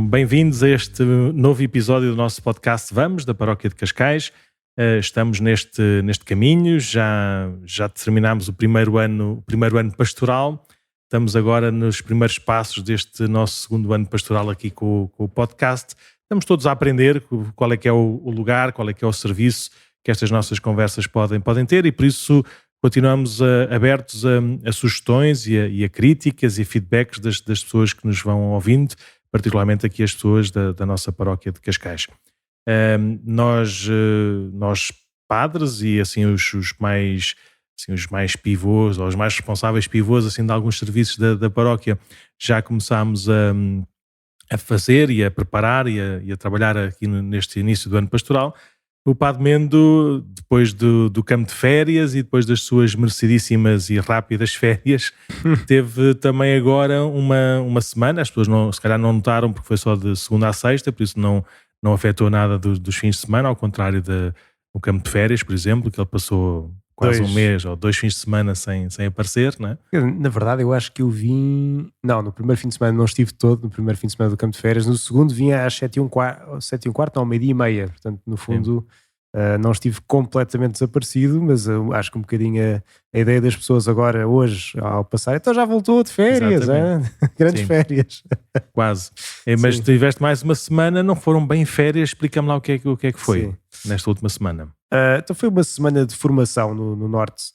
Sejam bem-vindos a este novo episódio do nosso podcast Vamos, da Paróquia de Cascais. Estamos neste caminho, já terminámos o primeiro ano pastoral. Estamos agora nos primeiros passos deste nosso segundo ano pastoral aqui com o podcast. Estamos todos a aprender qual é que é o lugar, qual é que é o serviço que estas nossas conversas podem ter, e por isso continuamos abertos a sugestões e a críticas e feedbacks das pessoas que nos vão ouvindo, particularmente aqui as pessoas da nossa paróquia de Cascais. Nós padres e assim os mais pivôs, ou os mais responsáveis pivôs assim, de alguns serviços da paróquia, já começámos a fazer e a preparar e a trabalhar aqui neste início do ano pastoral. O Padre Mendo, depois do campo de férias e depois das suas merecidíssimas e rápidas férias, teve também agora uma semana. As pessoas se calhar não notaram porque foi só de segunda a sexta, por isso não afetou nada dos fins de semana, ao contrário do campo de férias, por exemplo, que ele passou quase um mês ou 2 fins de semana sem aparecer, não é? Na verdade, eu acho que eu vim... Não, no primeiro fim de semana não estive todo, no primeiro fim de semana do campo de férias. No segundo vinha às 7h15, não, 12h30. Portanto, no fundo, não estive completamente desaparecido, mas eu acho que um bocadinho a ideia das pessoas agora, hoje, ao passar, então já voltou de férias, grandes férias. Quase. Mas tiveste mais uma semana, não foram bem férias, explica-me lá o que é que foi nesta última semana. Então foi uma semana de formação no Norte,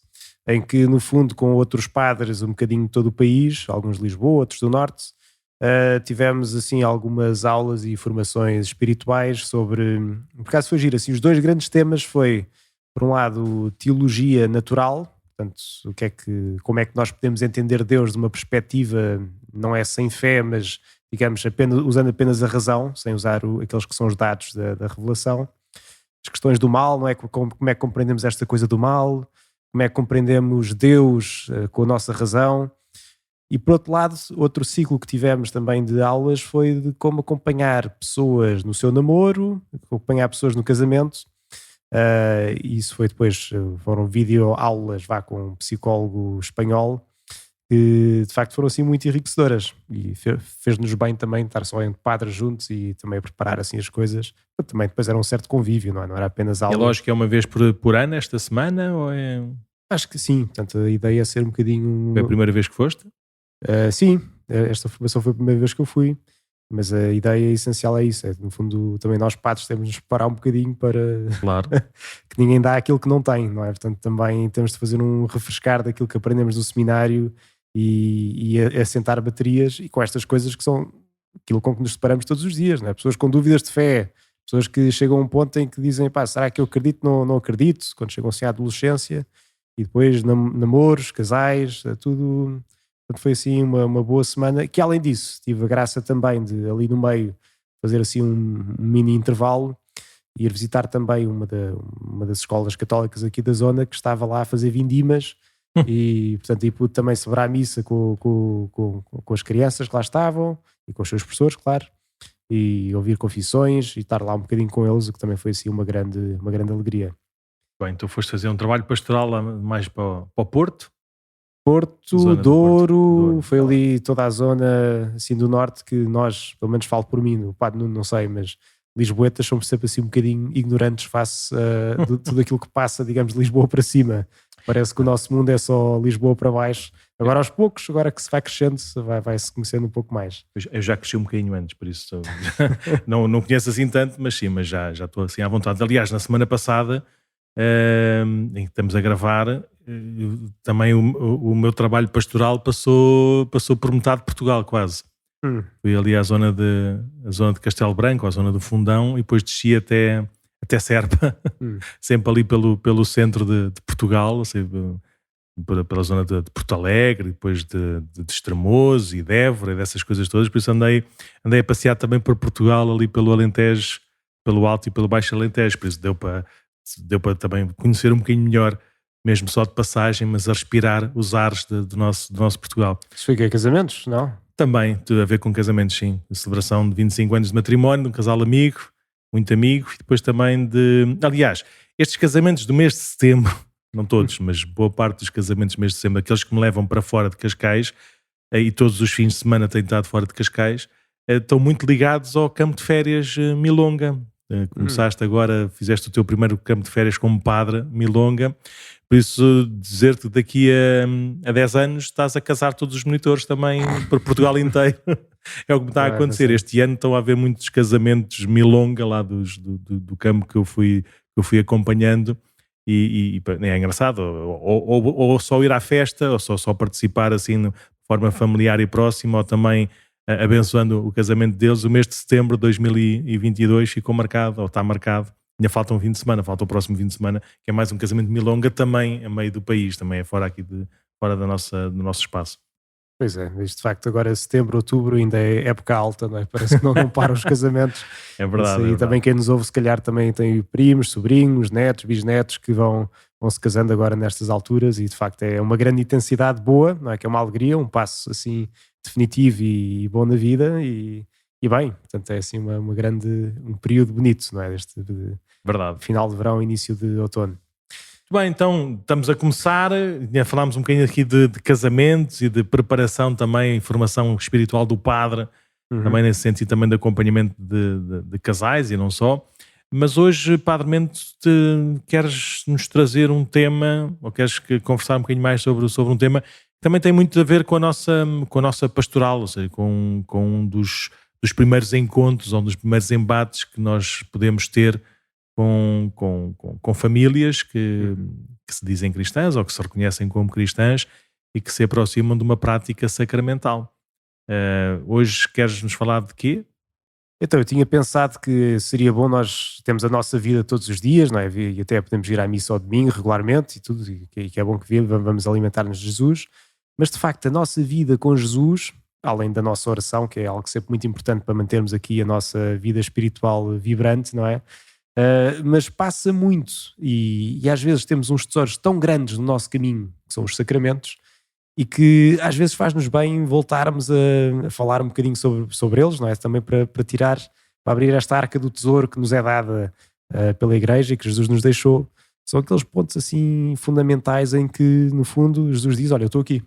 em que no fundo com outros padres um bocadinho de todo o país, alguns de Lisboa, outros do Norte, tivemos assim algumas aulas e formações espirituais sobre, por acaso foi giro, assim, os 2 grandes temas foi, por um lado, teologia natural, portanto, como é que nós podemos entender Deus de uma perspectiva, não é sem fé, mas digamos, usando apenas a razão, sem usar aqueles que são os dados da revelação. As questões do mal, não é? Como é que compreendemos esta coisa do mal, como é que compreendemos Deus com a nossa razão. E por outro lado, outro ciclo que tivemos também de aulas foi de como acompanhar pessoas no seu namoro, acompanhar pessoas no casamento. E isso foi depois, foram vídeo-aulas com um psicólogo espanhol, que de facto foram assim muito enriquecedoras e fez-nos bem também estar só entre padres juntos e também a preparar assim as coisas. Também depois era um certo convívio, não era apenas aula. É lógico que é uma vez por ano esta semana ou é... Acho que sim, portanto a ideia é ser um bocadinho... Foi a primeira vez que foste? Sim, esta formação foi a primeira vez que eu fui, mas a ideia essencial é isso, no fundo também nós padres temos de nos preparar um bocadinho para claro. que ninguém dá aquilo que não tem, não é? Portanto também temos de fazer um refrescar daquilo que aprendemos no seminário e assentar baterias e com estas coisas que são aquilo com que nos deparamos todos os dias, não é? Pessoas com dúvidas de fé, pessoas que chegam a um ponto em que dizem, será que eu acredito? Não acredito, quando chegam assim à adolescência, e depois namoros, casais, tudo. Portanto foi assim uma boa semana, que além disso tive a graça também de ali no meio fazer assim um mini intervalo e ir visitar também uma das escolas católicas aqui da zona que estava lá a fazer vindimas. E portanto pude também celebrar a missa com as crianças que lá estavam e com os seus professores, claro, e ouvir confissões e estar lá um bocadinho com eles, o que também foi assim uma grande alegria. Bem, então foste fazer um trabalho pastoral lá mais para o Porto? Douro, foi ali toda a zona assim do Norte que nós, pelo menos falo por mim, o Padre não sei, mas lisboetas somos sempre assim um bocadinho ignorantes face a tudo aquilo que passa, digamos, de Lisboa para cima. Parece que o nosso mundo é só Lisboa para baixo. Agora aos poucos, agora que se vai crescendo, vai-se conhecendo um pouco mais. Eu já cresci um bocadinho antes, por isso não conheço assim tanto, mas sim, mas já estou assim à vontade. Aliás, na semana passada, em que estamos a gravar, também o meu trabalho pastoral passou por metade de Portugal quase. Fui ali à zona de Castelo Branco, à zona do Fundão, e depois desci até Serpa, sempre ali pelo centro de Portugal, assim, pela zona de Porto Alegre, depois de Estremoz e de Évora e dessas coisas todas. Por isso andei a passear também por Portugal, ali pelo Alentejo, pelo Alto e pelo Baixo Alentejo. Por isso deu para também conhecer um bocadinho melhor, mesmo só de passagem, mas a respirar os ares do nosso Portugal. Isso foi que é casamentos, não? Também, tudo a ver com casamentos, sim. A celebração de 25 anos de matrimónio, de um casal amigo, muito amigo, e depois também aliás, estes casamentos do mês de setembro, não todos, mas boa parte dos casamentos do mês de setembro, aqueles que me levam para fora de Cascais, e todos os fins de semana tenho estado fora de Cascais, estão muito ligados ao campo de férias Milonga. Começaste agora, fizeste o teu primeiro campo de férias como padre, Milonga. Por isso, dizer-te que daqui a 10 anos estás a casar todos os monitores também por Portugal inteiro. É o que me está a acontecer. Este ano estão a haver muitos casamentos Milonga lá do campo que eu fui acompanhando. E é engraçado, ou só ir à festa, ou só participar assim de forma familiar e próxima, ou também abençoando o casamento deles. O mês de setembro de 2022 ficou marcado, ou está marcado. Ainda falta um fim de semana, falta o próximo fim de semana, que é mais um casamento de Milonga, também a meio do país, também é fora aqui fora do nosso espaço. Pois é, isto de facto agora setembro, outubro ainda é época alta, não é? Parece que não param os casamentos. É verdade. E também quem nos ouve se calhar também tem primos, sobrinhos, netos, bisnetos que vão se casando agora nestas alturas e de facto é uma grande intensidade boa, não é? Que é uma alegria, um passo assim definitivo e bom na vida e bem, portanto é assim um período bonito, não é? Deste verdade. Final de verão, início de outono. Muito bem, então estamos a começar, falámos um bocadinho aqui de casamentos e de preparação também, formação espiritual do padre, também nesse sentido também de acompanhamento de casais e não só. Mas hoje, Padre Mento, queres nos trazer um tema, ou queres conversar um bocadinho mais sobre um tema que também tem muito a ver com a nossa pastoral, ou seja, com um dos primeiros encontros ou dos primeiros embates que nós podemos ter com famílias que se dizem cristãs ou que se reconhecem como cristãs e que se aproximam de uma prática sacramental. Hoje queres nos falar de quê? Então, eu tinha pensado que seria bom nós termos a nossa vida todos os dias, não é? E até podemos ir à missa ao domingo regularmente e tudo, e que é bom que vamos alimentar-nos de Jesus, mas de facto a nossa vida com Jesus, além da nossa oração, que é algo sempre muito importante para mantermos aqui a nossa vida espiritual vibrante, não é? Mas passa muito e às vezes temos uns tesouros tão grandes no nosso caminho, que são os sacramentos, e que às vezes faz-nos bem voltarmos a falar um bocadinho sobre eles, não é? Também para abrir esta arca do tesouro que nos é dada pela Igreja e que Jesus nos deixou. São aqueles pontos assim fundamentais em que no fundo Jesus diz, olha, eu estou aqui.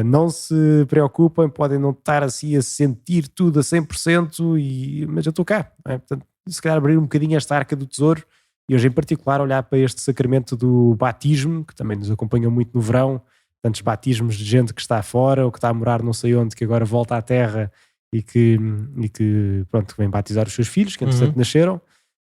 Não se preocupem, podem não estar assim a sentir tudo a 100%, mas eu estou cá, não é? Portanto, se calhar abrir um bocadinho esta arca do tesouro e hoje em particular olhar para este sacramento do batismo, que também nos acompanhou muito no verão, tantos batismos de gente que está fora ou que está a morar não sei onde, que agora volta à terra e que pronto, vem batizar os seus filhos, que entretanto nasceram,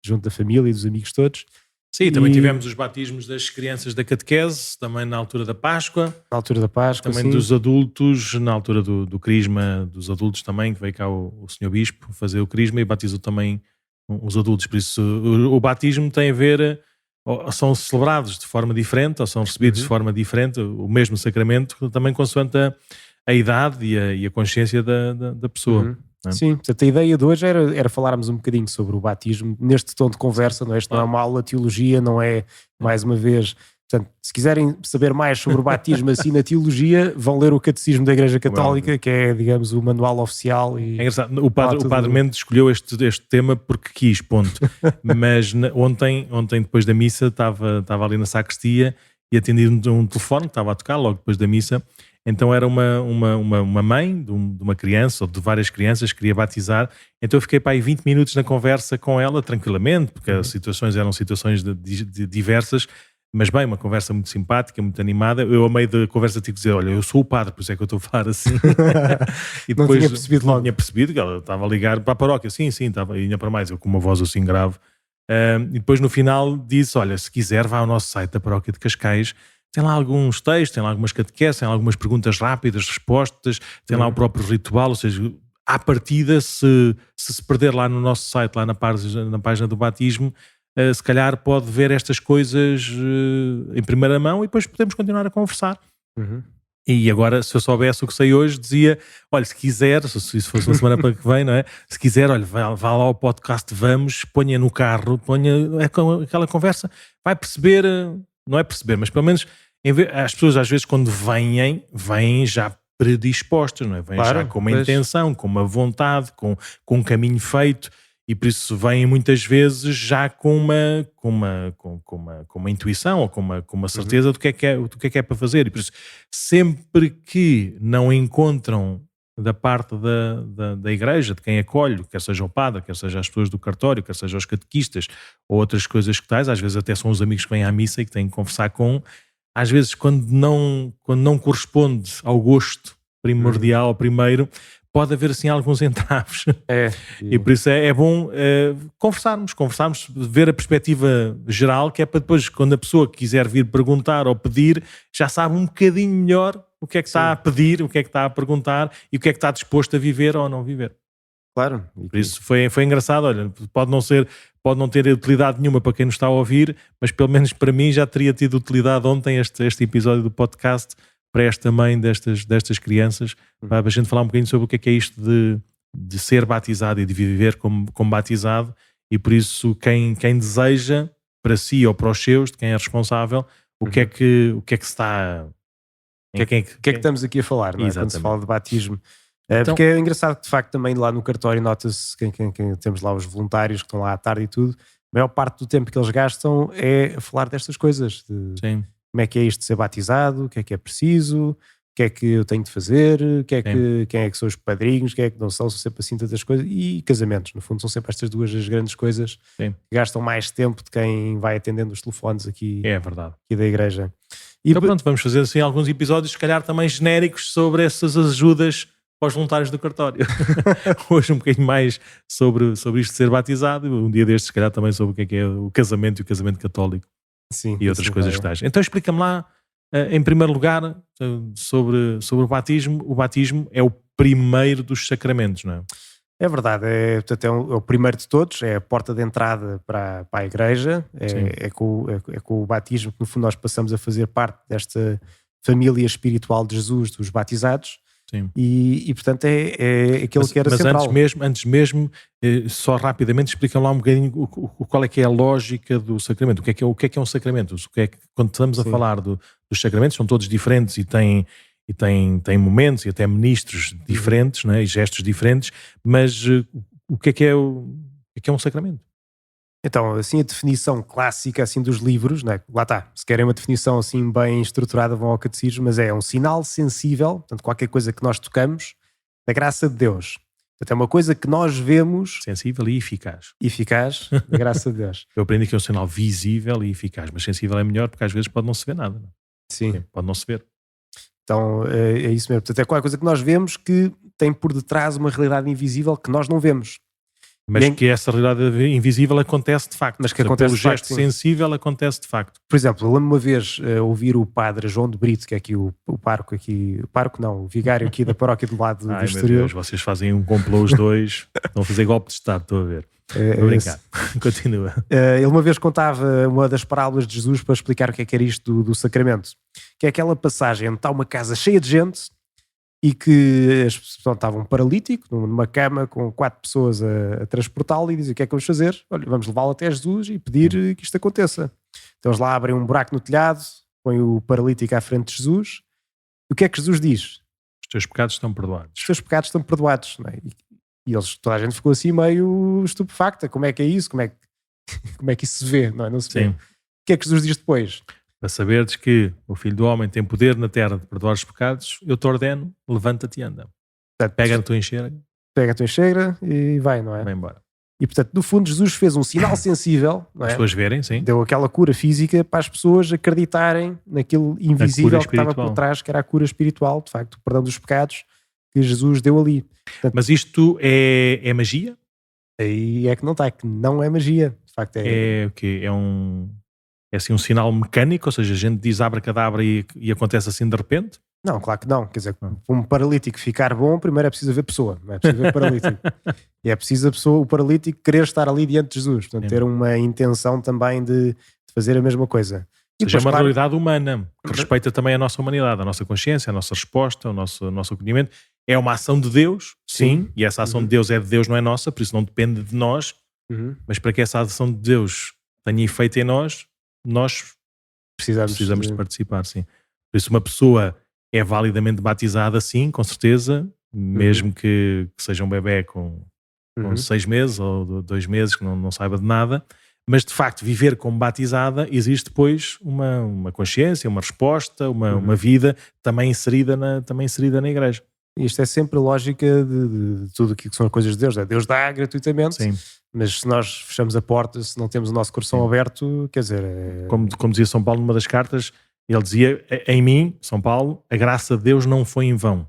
junto da família e dos amigos todos. Sim, também tivemos os batismos das crianças da catequese, também na altura da Páscoa. Na altura da Páscoa, também sim. Dos adultos, na altura do crisma dos adultos também, que veio cá o Senhor Bispo fazer o crisma e batizou também os adultos. Por isso o batismo tem a ver, ou são celebrados de forma diferente, ou são recebidos de forma diferente, o mesmo sacramento, também consoante a idade e a consciência da pessoa. É? Sim, portanto a ideia de hoje era falarmos um bocadinho sobre o batismo neste tom de conversa, não é? Isto não é uma aula de teologia, não é, mais uma vez, portanto, se quiserem saber mais sobre o batismo assim na teologia, vão ler o Catecismo da Igreja Católica, que é, digamos, o manual oficial. E é engraçado, o Padre Mendes escolheu este tema porque quis, ponto. Mas ontem depois da missa, estava ali na sacristia e atendi um telefone que estava a tocar logo depois da missa. Então era uma mãe de uma criança ou de várias crianças que queria batizar. Então eu fiquei para aí 20 minutos na conversa com ela, tranquilamente, porque as situações eram situações diversas, mas bem, uma conversa muito simpática, muito animada. Eu, a meio da conversa, tive que dizer, olha, eu sou o padre, por isso é que eu estou a falar assim. E depois, não tinha percebido logo. Não tinha percebido que ela estava a ligar para a paróquia. Sim, estava, e ainda para mais, eu com uma voz assim grave. E depois no final disse, olha, se quiser vá ao nosso site da Paróquia de Cascais, tem lá alguns textos, tem lá algumas catequeses, tem lá algumas perguntas rápidas, respostas, tem lá o próprio ritual, ou seja, à partida, se perder lá no nosso site, lá na página do batismo, se calhar pode ver estas coisas em primeira mão e depois podemos continuar a conversar. E agora, se eu soubesse o que sei hoje, dizia, olha, se quiser, se isso fosse na semana para que vem, não é? Se quiser, olha, vá lá ao podcast, vamos, ponha no carro, aquela conversa, vai perceber, não é perceber, mas pelo menos as pessoas às vezes quando vêm já predispostas, não é? Vêm já com uma intenção, com uma vontade, com um caminho feito. E por isso vêm muitas vezes já com uma intuição ou com uma certeza do que é para fazer. E por isso, sempre que não encontram da parte da igreja, de quem acolhe, quer seja o padre, quer seja as pessoas do cartório, quer seja os catequistas ou outras coisas que tais, às vezes até são os amigos que vêm à missa e que têm que conversar com, às vezes quando não corresponde ao gosto primordial, primeiro, pode haver assim alguns entraves. E por isso é bom conversarmos, ver a perspectiva geral, que é para depois, quando a pessoa quiser vir perguntar ou pedir, já sabe um bocadinho melhor o que é que está a pedir, o que é que está a perguntar e o que é que está disposto a viver ou a não viver. Claro. Por isso foi engraçado. Olha, pode não ter utilidade nenhuma para quem nos está a ouvir, mas pelo menos para mim já teria tido utilidade ontem este episódio do podcast para esta mãe destas crianças, para a gente falar um bocadinho sobre o que é isto de ser batizado e de viver como batizado. E por isso quem deseja para si ou para os seus, de quem é responsável, o que é que se está... O que é que estamos aqui a falar, não é? Quando se fala de batismo? Então, porque é engraçado que de facto também lá no cartório nota-se quem temos lá os voluntários que estão lá à tarde e tudo, a maior parte do tempo que eles gastam é a falar destas coisas, sim. Como é que é isto de ser batizado, o que é preciso, o que é que eu tenho de fazer, quem é que são os padrinhos, quem é que não são sempre assim tantas coisas, e casamentos, no fundo são sempre estas duas as grandes coisas, sim, que gastam mais tempo de quem vai atendendo os telefones aqui, é verdade, aqui da igreja. Então pronto, vamos fazer assim alguns episódios, se calhar também genéricos, sobre essas ajudas para os voluntários do cartório. Hoje um bocadinho mais sobre isto de ser batizado, um dia destes se calhar também sobre o que é o casamento e o casamento católico. Sim, e outras coisas que tais. Então explica-me lá, em primeiro lugar, sobre o batismo. O batismo é o primeiro dos sacramentos, não é? É verdade, portanto, é o primeiro de todos, é a porta de entrada para a igreja, é com o batismo que no fundo nós passamos a fazer parte desta família espiritual de Jesus, dos batizados. Sim. E portanto é aquele que era central. Antes mesmo, só rapidamente explica lá um bocadinho qual é que é a lógica do sacramento, o que é um sacramento, quando estamos a falar dos sacramentos, são todos diferentes e têm momentos e até ministros diferentes, né, e gestos diferentes, mas o que é um sacramento? Então, assim, a definição clássica assim, dos livros, né? Lá está, se querem uma definição assim bem estruturada vão ao catecismo, mas é um sinal sensível, portanto qualquer coisa que nós tocamos, da graça de Deus. Portanto é uma coisa que nós vemos... Sensível e eficaz. Eficaz, da graça de Deus. Eu aprendi que é um sinal visível e eficaz, mas sensível é melhor porque às vezes pode não se ver nada. Não? Sim. Pode não se ver. Então é isso mesmo. Portanto é qualquer coisa que nós vemos que tem por detrás uma realidade invisível que nós não vemos. Mas que essa realidade invisível acontece de facto. Mas que acontece pelo gesto sensível acontece de facto. Por exemplo, eu lembro uma vez ouvir o padre João de Brito, que é aqui o vigário aqui da paróquia do lado do Estoril. Deus, vocês fazem um complô os dois, vão fazer golpe de Estado, estou a ver. Estou a brincar. Continua. Ele uma vez contava uma das parábolas de Jesus para explicar o que era isto do sacramento, que é aquela passagem onde está uma casa cheia de gente e que as pessoas estavam paralítico numa cama com 4 pessoas a transportá-lo e dizem: o que é que vamos fazer? Olha, vamos levá-lo até Jesus e pedir que isto aconteça. Então eles lá abrem um buraco no telhado, põem o paralítico à frente de Jesus. E o que é que Jesus diz? Os teus pecados estão perdoados. Os teus pecados estão perdoados. Não é? E toda a gente ficou assim meio estupefacta. Como é que é isso? Como é que isso se vê? Não se vê. O que é que Jesus diz depois? Para saberes que o Filho do Homem tem poder na terra de perdoar os pecados, eu te ordeno, levanta-te e anda. Portanto, pega a tua enxerga e vai, não é? Vai embora. E portanto, no fundo, Jesus fez um sinal sensível, não é? As pessoas verem, sim. Deu aquela cura física para as pessoas acreditarem naquilo invisível que estava por trás, que era a cura espiritual, de facto, o perdão dos pecados que Jesus deu ali. Portanto, mas isto é magia? Aí é que não está, que não é magia. De facto, é o quê? É assim um sinal mecânico, ou seja, a gente diz abracadabra e acontece assim de repente? Não, claro que não. Quer dizer, para um paralítico ficar bom, primeiro é preciso haver pessoa, não é preciso haver paralítico. E é preciso o paralítico querer estar ali diante de Jesus, portanto, ter uma intenção também de fazer a mesma coisa. E depois, uma realidade humana, que respeita também a nossa humanidade, a nossa consciência, a nossa resposta, o nosso acolhimento. É uma ação de Deus, sim, e essa ação de Deus é de Deus, não é nossa, por isso não depende de nós, mas para que essa ação de Deus tenha efeito em nós precisamos de participar, sim. Por isso uma pessoa é validamente batizada, sim, com certeza, mesmo que seja um bebê com 6 meses ou 2 meses, que não saiba de nada, mas de facto viver como batizada existe depois uma consciência, uma resposta, uma vida também inserida na igreja. Isto é sempre a lógica de tudo aquilo que são as coisas de Deus. Né? Deus dá gratuitamente, Sim. mas se nós fechamos a porta, se não temos o nosso coração aberto, quer dizer... Como dizia São Paulo numa das cartas, ele dizia, em mim, São Paulo, a graça de Deus não foi em vão.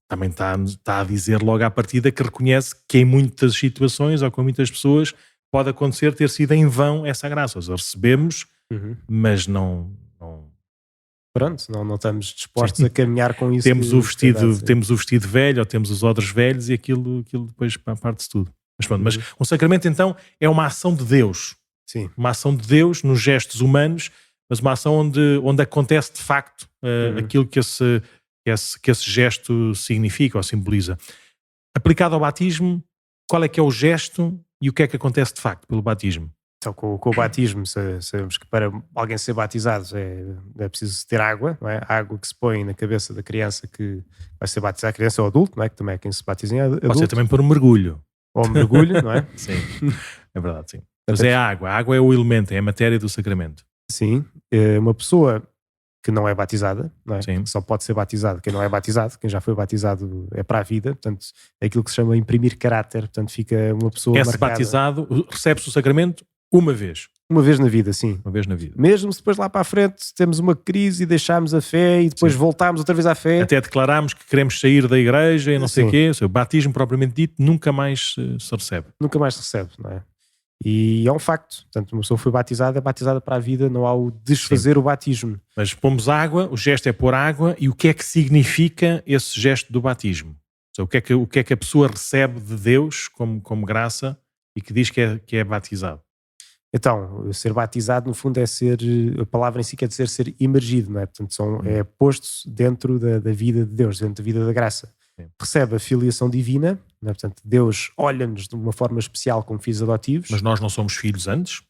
Também está a dizer logo à partida que reconhece que em muitas situações ou com muitas pessoas pode acontecer ter sido em vão essa graça. Ou seja, recebemos, mas não... Pronto, não estamos dispostos a caminhar com isso. Temos o vestido velho ou temos os odres velhos e aquilo depois parte-se tudo. Mas pronto, mas um sacramento então é uma ação de Deus. Sim. Uma ação de Deus nos gestos humanos, mas uma ação onde acontece de facto aquilo que esse gesto significa ou simboliza. Aplicado ao batismo, qual é que é o gesto e o que é que acontece de facto pelo batismo? Então, com o batismo, sabemos que para alguém ser batizado é preciso ter água, não é? A água que se põe na cabeça da criança que vai ser batizada, a criança ou adulto, não é? Que também é quem se batiza em adulto. Pode ser também por um mergulho. Ou mergulho, não é? Sim, é verdade, sim. Mas é a água é o elemento, é a matéria do sacramento. Sim, uma pessoa que não é batizada, não é? Sim. Só pode ser batizado quem não é batizado, quem já foi batizado é para a vida, portanto é aquilo que se chama imprimir caráter, portanto fica uma pessoa É-se marcada. batizado, recebe-se o sacramento uma vez. Uma vez na vida, sim. Uma vez na vida. Mesmo se depois lá para a frente temos uma crise e deixamos a fé e depois voltamos outra vez à fé. Até declaramos que queremos sair da igreja e não sei o quê. O batismo propriamente dito nunca mais se recebe. Nunca mais se recebe, não é? E é um facto. Portanto, uma pessoa foi batizada, é batizada para a vida, não há o desfazer o batismo. Mas pomos água, o gesto é pôr água, e o que é que significa esse gesto do batismo? O que é que a pessoa recebe de Deus como graça e que diz que é batizado? Então, ser batizado no fundo é ser, a palavra em si quer dizer ser imergido, não é? Portanto, é posto dentro da vida de Deus, dentro da vida da graça. Sim. Recebe a filiação divina, não é? Portanto, Deus olha-nos de uma forma especial como filhos adotivos. Mas nós não somos filhos antes?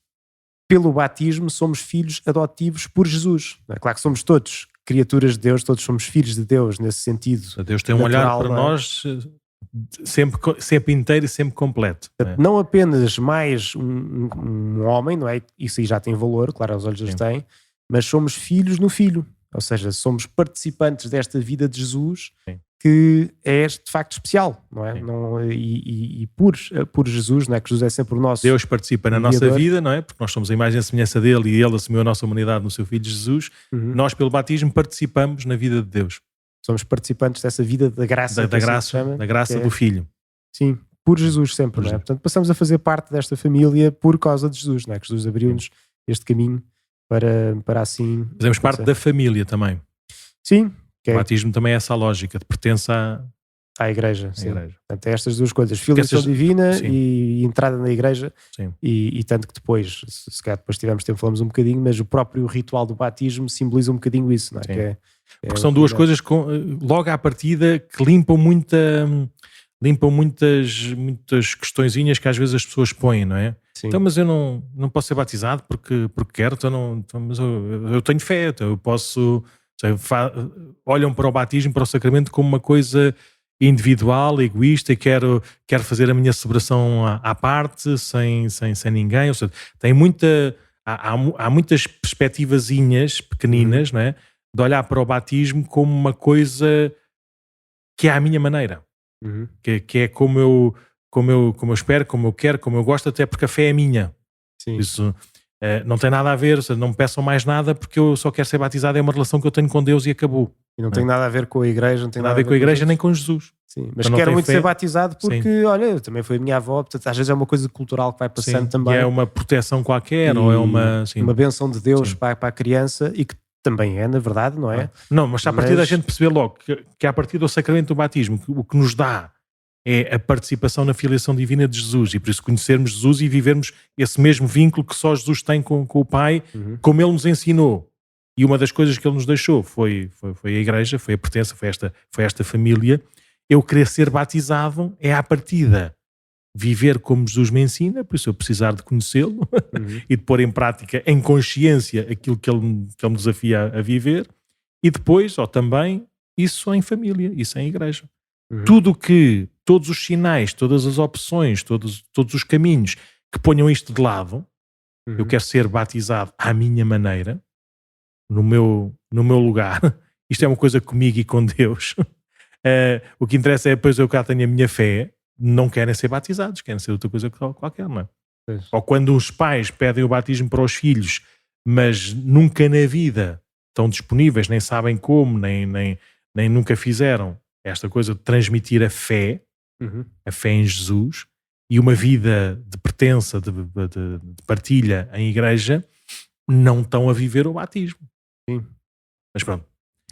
Pelo batismo somos filhos adotivos por Jesus. Não é? Claro que somos todos criaturas de Deus, todos somos filhos de Deus nesse sentido. Deus tem um olhar para nós sempre inteiro e sempre completo. Não apenas mais um homem, não é? Isso aí já tem valor, claro, aos olhos Deus tem, mas somos filhos no Filho, ou seja, somos participantes desta vida de Jesus. Sim. Que é de facto especial, não é? E por Jesus, não é? Que Jesus é sempre o nosso Deus participa na nossa vida, não é? Porque nós somos a imagem e semelhança dele e ele assumiu a nossa humanidade no seu Filho Jesus. Nós, pelo batismo, participamos na vida de Deus. Somos participantes dessa vida da graça. Da graça do Filho. Sim, por Jesus sempre, não é? Portanto, passamos a fazer parte desta família por causa de Jesus, não é? Que Jesus abriu-nos este caminho para assim... Fazemos parte da família também. Sim. O batismo também é essa lógica de pertença à igreja. Sim. Portanto, é estas duas coisas, filiação divina e entrada na igreja. Sim. E tanto que depois, se calhar depois tivemos tempo, falamos um bocadinho, mas o próprio ritual do batismo simboliza um bocadinho isso, não é? Porque são duas coisas logo à partida que limpam muitas questõezinhas que às vezes as pessoas põem, não é? Sim. Então, mas eu não posso ser batizado porque quero, mas eu tenho fé, então eu posso... Olham para o batismo, para o sacramento como uma coisa individual, egoísta, e quero fazer a minha celebração à parte, sem ninguém. Ou seja, há muitas perspectivazinhas pequeninas, não é? De olhar para o batismo como uma coisa que é à minha maneira, que é como eu espero, como eu quero, como eu gosto, até porque a fé é minha. Sim. Isso não tem nada a ver, ou seja, não me peçam mais nada porque eu só quero ser batizado, é uma relação que eu tenho com Deus e acabou. E não tem nada a ver com a igreja, não tem nada a ver com a igreja nem com Jesus. Sim, mas quero muito ser batizado porque, olha, também foi a minha avó, portanto, às vezes é uma coisa cultural que vai passando também. E é uma proteção qualquer, ou é uma bênção de Deus para a criança, e que também é, na verdade, não é? Não, mas a partir da gente perceber logo que a partir do sacramento do batismo, o que nos dá é a participação na filiação divina de Jesus, e por isso conhecermos Jesus e vivermos esse mesmo vínculo que só Jesus tem com o Pai, como Ele nos ensinou. E uma das coisas que Ele nos deixou foi a igreja, foi a pertença, foi esta família. Eu querer ser batizado é à partida viver como Jesus me ensina, por isso eu precisar de conhecê-lo e de pôr em prática, em consciência, aquilo que ele me desafia a viver, e depois, ou também, isso em família, isso em igreja. Todos os sinais, todas as opções, todos os caminhos que ponham isto de lado, eu quero ser batizado à minha maneira, no meu lugar, isto é uma coisa comigo e com Deus, O que interessa é depois eu cá tenho a minha fé, não querem ser batizados, querem ser outra coisa qualquer, não é? Pois. Ou quando os pais pedem o batismo para os filhos, mas nunca na vida estão disponíveis, nem sabem como, nem nunca fizeram esta coisa de transmitir a fé em Jesus e uma vida de pertença, de partilha em igreja, não estão a viver o batismo. Sim. Mas pronto.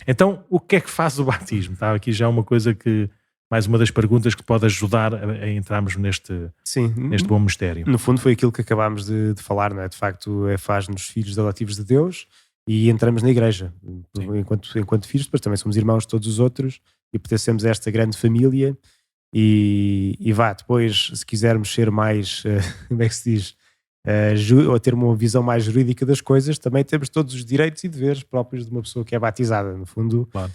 Então, o que é que faz o batismo? Está aqui já uma coisa que, mais uma das perguntas que pode ajudar a entrarmos neste bom mistério. No fundo foi aquilo que acabámos de falar, não é? De facto, faz-nos filhos adotivos de Deus e entramos na igreja. Enquanto filhos, depois também somos irmãos de todos os outros e pertencemos a esta grande família e depois, se quisermos ser mais, como é que se diz, ou ter uma visão mais jurídica das coisas, também temos todos os direitos e deveres próprios de uma pessoa que é batizada, no fundo. Claro.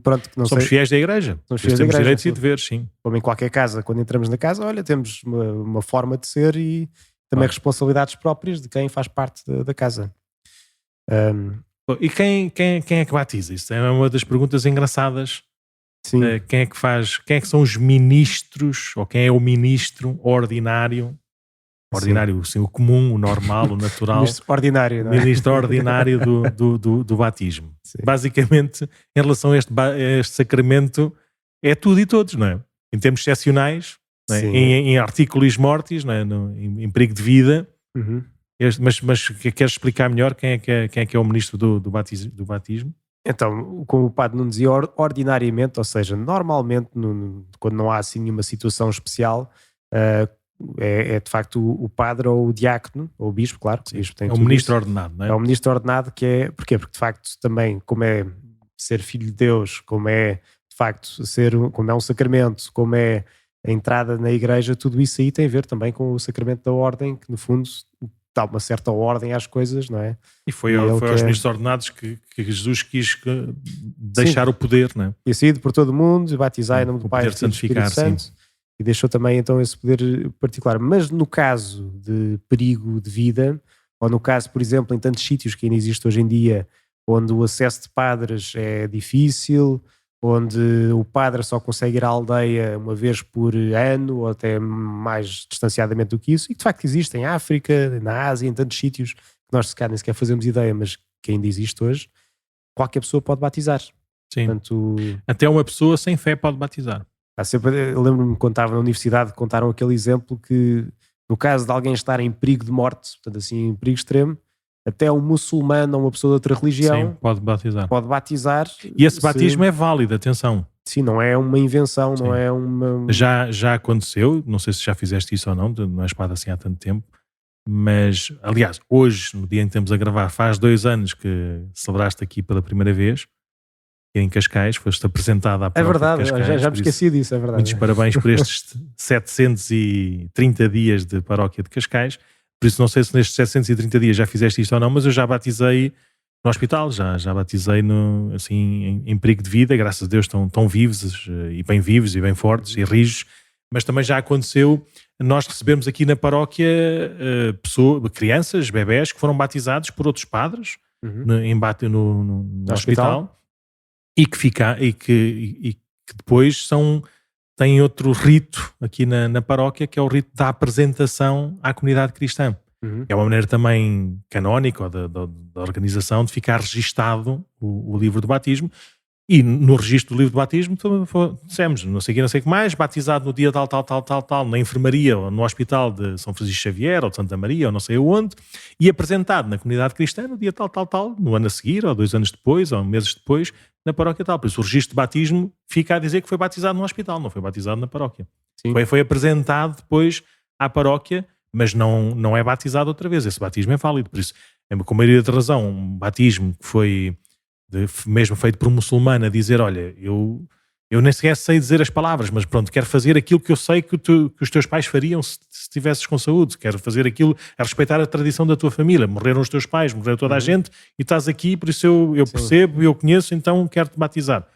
Pronto, que não Somos sei. fiéis da igreja. Somos fiéis da temos igreja, direitos sim. e deveres, sim. Como em qualquer casa, quando entramos na casa, olha, temos uma forma de ser e também responsabilidades próprias de quem faz parte da casa. E quem é que batiza? Isso é uma das perguntas engraçadas. Sim. Quem é que são os ministros, ou quem é o ministro ordinário? Ordinário, sim, o comum, o normal, o natural. Ministro ordinário, não é? Ministro ordinário do batismo. Sim. Basicamente, em relação a este sacramento, é tudo e todos, não é? Em termos excepcionais, não é? Em articulis mortis, não é? Em perigo de vida. Mas queres explicar melhor quem é que é o ministro do batismo? Então, como o padre não dizia, ordinariamente, ou seja, normalmente, quando não há assim nenhuma situação especial, é de facto o padre ou o diácono, ou o bispo, claro. O bispo tem é o ministro ordenado, não é? É o ministro ordenado Porquê? Porque de facto também, como é ser filho de Deus, como é de facto como é um sacramento, como é a entrada na igreja, tudo isso aí tem a ver também com o sacramento da ordem, que no fundo dá uma certa ordem às coisas, não é? E foi aos ministros ordenados que Jesus quis deixar o poder, não é? E saído por todo o mundo, batizar em nome do Pai e do Espírito Santo. E deixou também então esse poder particular. Mas no caso de perigo de vida, ou no caso, por exemplo, em tantos sítios que ainda existe hoje em dia, onde o acesso de padres é difícil, onde o padre só consegue ir à aldeia uma vez por ano, ou até mais distanciadamente do que isso, e que de facto existe em África, na Ásia, em tantos sítios que nós se calhar nem sequer fazemos ideia, mas que ainda existe hoje, qualquer pessoa pode batizar. Sim. Portanto, até uma pessoa sem fé pode batizar. Eu lembro-me quando estava na universidade, contaram aquele exemplo que no caso de alguém estar em perigo de morte, portanto assim em perigo extremo, até um muçulmano ou uma pessoa de outra religião pode batizar. E esse batismo é válido, atenção. Sim, não é uma invenção, não é uma... Já aconteceu, não sei se já fizeste isso ou não és padre assim há tanto tempo, mas aliás, hoje, no dia em que estamos a gravar, faz 2 anos que celebraste aqui pela primeira vez, em Cascais, foste apresentada à paróquia de Cascais. Já me esqueci disso, é verdade. Muitos parabéns por estes 730 dias de paróquia de Cascais. Por isso não sei se nestes 730 dias já fizeste isto ou não, mas eu já batizei no hospital, já batizei assim, em perigo de vida, graças a Deus estão vivos e bem fortes e rijos, mas também já aconteceu nós recebemos aqui na paróquia crianças, bebés que foram batizados por outros padres no hospital. E que depois têm outro rito aqui na paróquia, que é o rito da apresentação à comunidade cristã. É uma maneira também canónica da organização de ficar registado o livro do batismo. E no registro do livro do batismo dissemos, não sei o que mais, batizado no dia tal, na enfermaria ou no hospital de São Francisco Xavier ou de Santa Maria ou não sei onde, e apresentado na comunidade cristã no dia tal, no ano a seguir, ou 2 anos depois, ou meses depois, na paróquia tal. Por isso o registro de batismo fica a dizer que foi batizado no hospital, não foi batizado na paróquia. Foi apresentado depois à paróquia, mas não é batizado outra vez. Esse batismo é válido. Por isso, com a maioria de razão, um batismo que foi mesmo feito por um muçulmano a dizer, olha, eu nem sequer sei dizer as palavras, mas pronto, quero fazer aquilo que eu sei que os teus pais fariam se estivesses com saúde, quero fazer aquilo, a respeitar a tradição da tua família, morreram os teus pais, morreu toda a gente e estás aqui, por isso eu percebo, eu conheço, então quero-te batizar.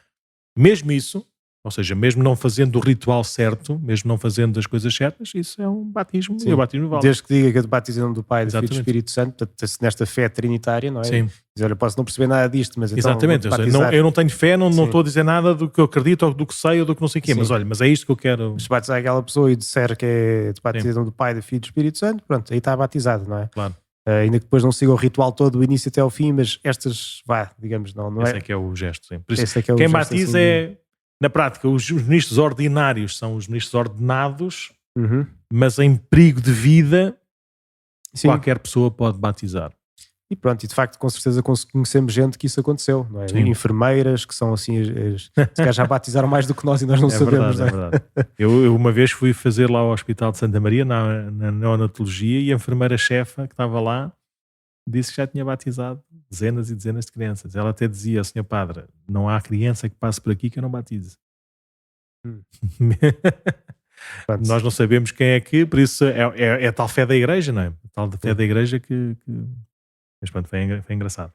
Mesmo isso, Ou seja, mesmo não fazendo o ritual certo, mesmo não fazendo as coisas certas, isso é um batismo. Sim. E o batismo vale. Desde que diga que eu te batizo em nome do Pai, do Filho e do Exatamente. Espírito Santo, portanto, nesta fé trinitária, não é? Sim. Diz, olha, posso não perceber nada disto, mas então Exatamente. vou-te Ou seja, batizar. eu não tenho fé, não Sim. estou a dizer nada do que eu acredito, ou do que sei, ou do que não sei o quê. Sim. Mas olha, mas é isto que eu quero. Se batizar aquela pessoa e disser que é te batizo em nome do Pai, do Filho e do Espírito Santo, pronto, aí está batizado, não é? Claro. Ainda que depois não siga o ritual todo do início até ao fim, mas estas, digamos, não Esse é? é que é o gesto, sim. Por isso, Esse é que é o quem gesto, batiza assim, é, na prática, os ministros ordinários são os ministros ordenados, Uhum. mas em perigo de vida, Sim. qualquer pessoa pode batizar. E pronto, e de facto com certeza conhecemos gente que isso aconteceu, não é? Sim. Enfermeiras que são assim, se calhar já batizaram mais do que nós e nós não sabemos. Verdade, não é? é verdade. Eu uma vez fui fazer lá ao Hospital de Santa Maria, na neonatologia, e a enfermeira-chefa que estava lá disse que já tinha batizado dezenas e dezenas de crianças. Ela até dizia, Sr. Padre, não há criança que passe por aqui que eu não batize. Pronto. Nós não sabemos quem é que, por isso é a tal fé da igreja, não é? A tal fé da igreja que... Mas pronto, foi engraçado.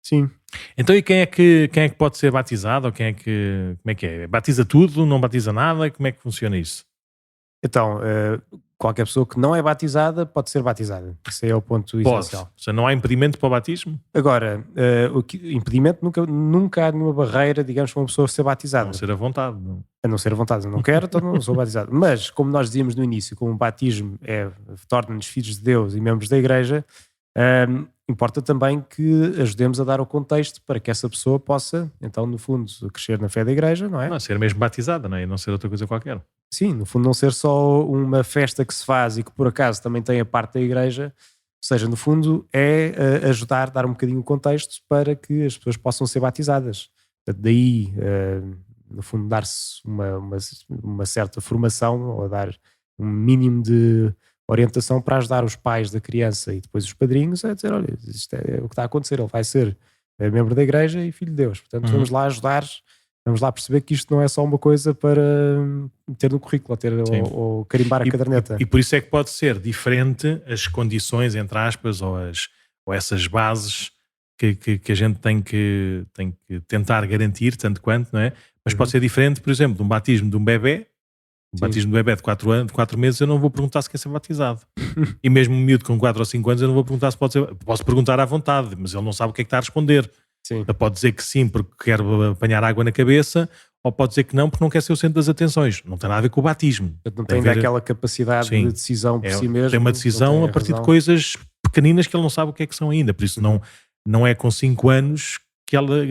Sim. Então, e quem é que pode ser batizado? Ou como é que é? Batiza tudo? Não batiza nada? Como é que funciona isso? Então, qualquer pessoa que não é batizada pode ser batizada. Esse é o ponto Pode. essencial. Ou seja, não há impedimento para o batismo? Agora, impedimento nunca há nenhuma barreira, digamos, para uma pessoa ser batizada. Não ser à vontade. Não. A não ser à vontade. Eu não quero, então não sou batizado. Mas, como nós dizíamos no início, como o batismo torna-nos filhos de Deus e membros da igreja, importa também que ajudemos a dar o contexto para que essa pessoa possa, então, no fundo, crescer na fé da igreja, não é? Não, ser mesmo batizada, não é? E não ser outra coisa qualquer. Sim, no fundo não ser só uma festa que se faz e que por acaso também tem a parte da igreja, ou seja, no fundo é ajudar, dar um bocadinho o contexto para que as pessoas possam ser batizadas. Portanto, daí, no fundo, dar-se uma certa formação ou dar um mínimo de orientação para ajudar os pais da criança e depois os padrinhos a dizer, olha, isto é o que está a acontecer, ele vai ser membro da igreja e filho de Deus, portanto vamos lá ajudar, vamos lá perceber que isto não é só uma coisa para ter no currículo ou carimbar a caderneta. E por isso é que pode ser diferente as condições, entre aspas, ou essas bases que a gente tem que tentar garantir, tanto quanto, não é? Mas pode ser diferente, por exemplo, de um batismo de um bebê. O batismo do bebê de 4 meses, eu não vou perguntar se quer ser batizado. E mesmo um miúdo com 4 ou 5 anos, eu não vou perguntar se pode ser. Posso perguntar à vontade, mas ele não sabe o que é que está a responder. Sim. Ele pode dizer que sim porque quer apanhar água na cabeça, ou pode dizer que não porque não quer ser o centro das atenções. Não tem nada a ver com o batismo. Não tem aquela capacidade de decisão por si mesmo. Tem uma decisão a partir de coisas pequeninas que ele não sabe o que é que são ainda. Por isso não é com 5 anos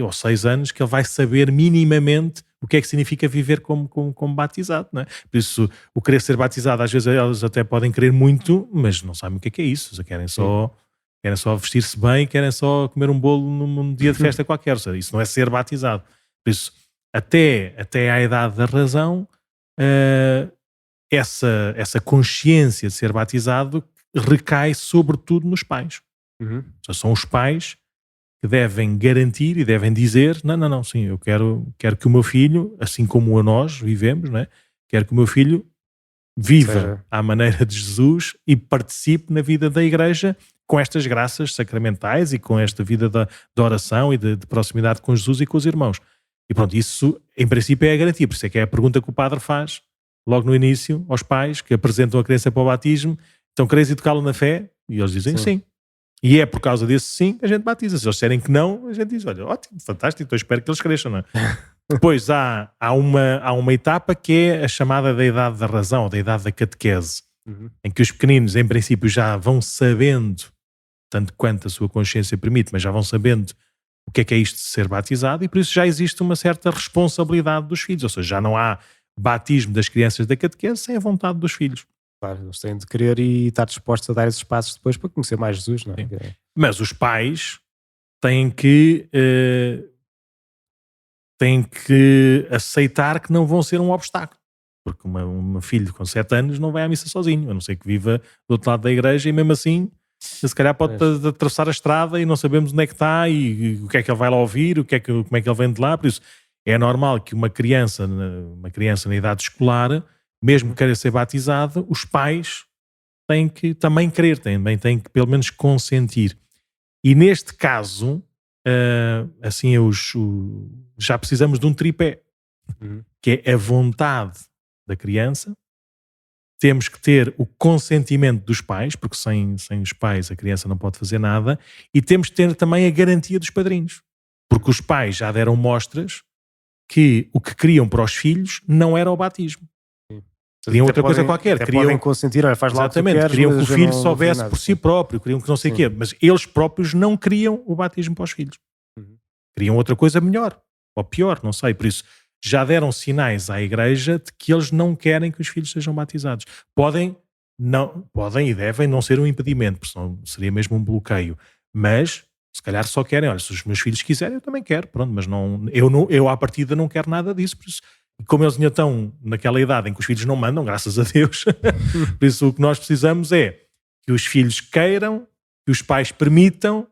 ou 6 anos que ele vai saber minimamente o que é que significa viver como batizado, não é? Por isso, o querer ser batizado, às vezes eles até podem querer muito, mas não sabem o que é isso. Querem só vestir-se bem, querem só comer um bolo num dia de festa qualquer. Ou seja, isso não é ser batizado. Por isso, até à idade da razão, essa consciência de ser batizado recai sobretudo nos pais. Ou seja, são os pais que devem garantir e devem dizer, não, sim, eu quero que o meu filho, assim como nós vivemos, não é? Quero que o meu filho viva à maneira de Jesus e participe na vida da igreja com estas graças sacramentais e com esta vida da oração e de proximidade com Jesus e com os irmãos. E pronto, isso em princípio é a garantia, por isso é que é a pergunta que o padre faz logo no início aos pais que apresentam a criança para o batismo, então queres educá-lo na fé? E eles dizem sim. E é por causa desse sim que a gente batiza. Se eles disserem que não, a gente diz, olha, ótimo, fantástico, então espero que eles cresçam, não é? Depois há uma etapa que é a chamada da idade da razão, ou da idade da catequese, em que os pequeninos, em princípio, já vão sabendo, tanto quanto a sua consciência permite, mas já vão sabendo o que é isto de ser batizado, e por isso já existe uma certa responsabilidade dos filhos, ou seja, já não há batismo das crianças da catequese sem a vontade dos filhos. Claro, eles têm de querer e estar dispostos a dar esses passos depois para conhecer mais Jesus, não é? Mas os pais têm que aceitar que não vão ser um obstáculo, porque uma filho com 7 anos não vai à missa sozinho, a não ser que viva do outro lado da igreja, e mesmo assim se calhar pode atravessar a estrada e não sabemos onde é que está e o que é que ele vai lá ouvir, como é que ele vem de lá. Por isso é normal que uma criança na idade escolar, mesmo que queira ser batizado, os pais têm que também querer, têm que pelo menos consentir. E neste caso, assim, já precisamos de um tripé. que é a vontade da criança. Temos que ter o consentimento dos pais, porque sem os pais a criança não pode fazer nada, e temos que ter também a garantia dos padrinhos, porque os pais já deram mostras que o que queriam para os filhos não era o batismo. Queriam outra coisa qualquer. Podem consentir, olha, faz lá o que tu queres, queriam que o filho não soubesse nada, por si próprio, queriam que não sei o quê, mas eles próprios não queriam o batismo para os filhos. Queriam outra coisa melhor, ou pior, não sei, por isso já deram sinais à igreja de que eles não querem que os filhos sejam batizados. Podem e devem não ser um impedimento, porque senão seria mesmo um bloqueio, mas se calhar só querem, olha, se os meus filhos quiserem, eu também quero, pronto, mas eu à partida não quero nada disso, por isso, como eles ainda estão naquela idade em que os filhos não mandam, graças a Deus, por isso o que nós precisamos é que os filhos queiram, que os pais permitam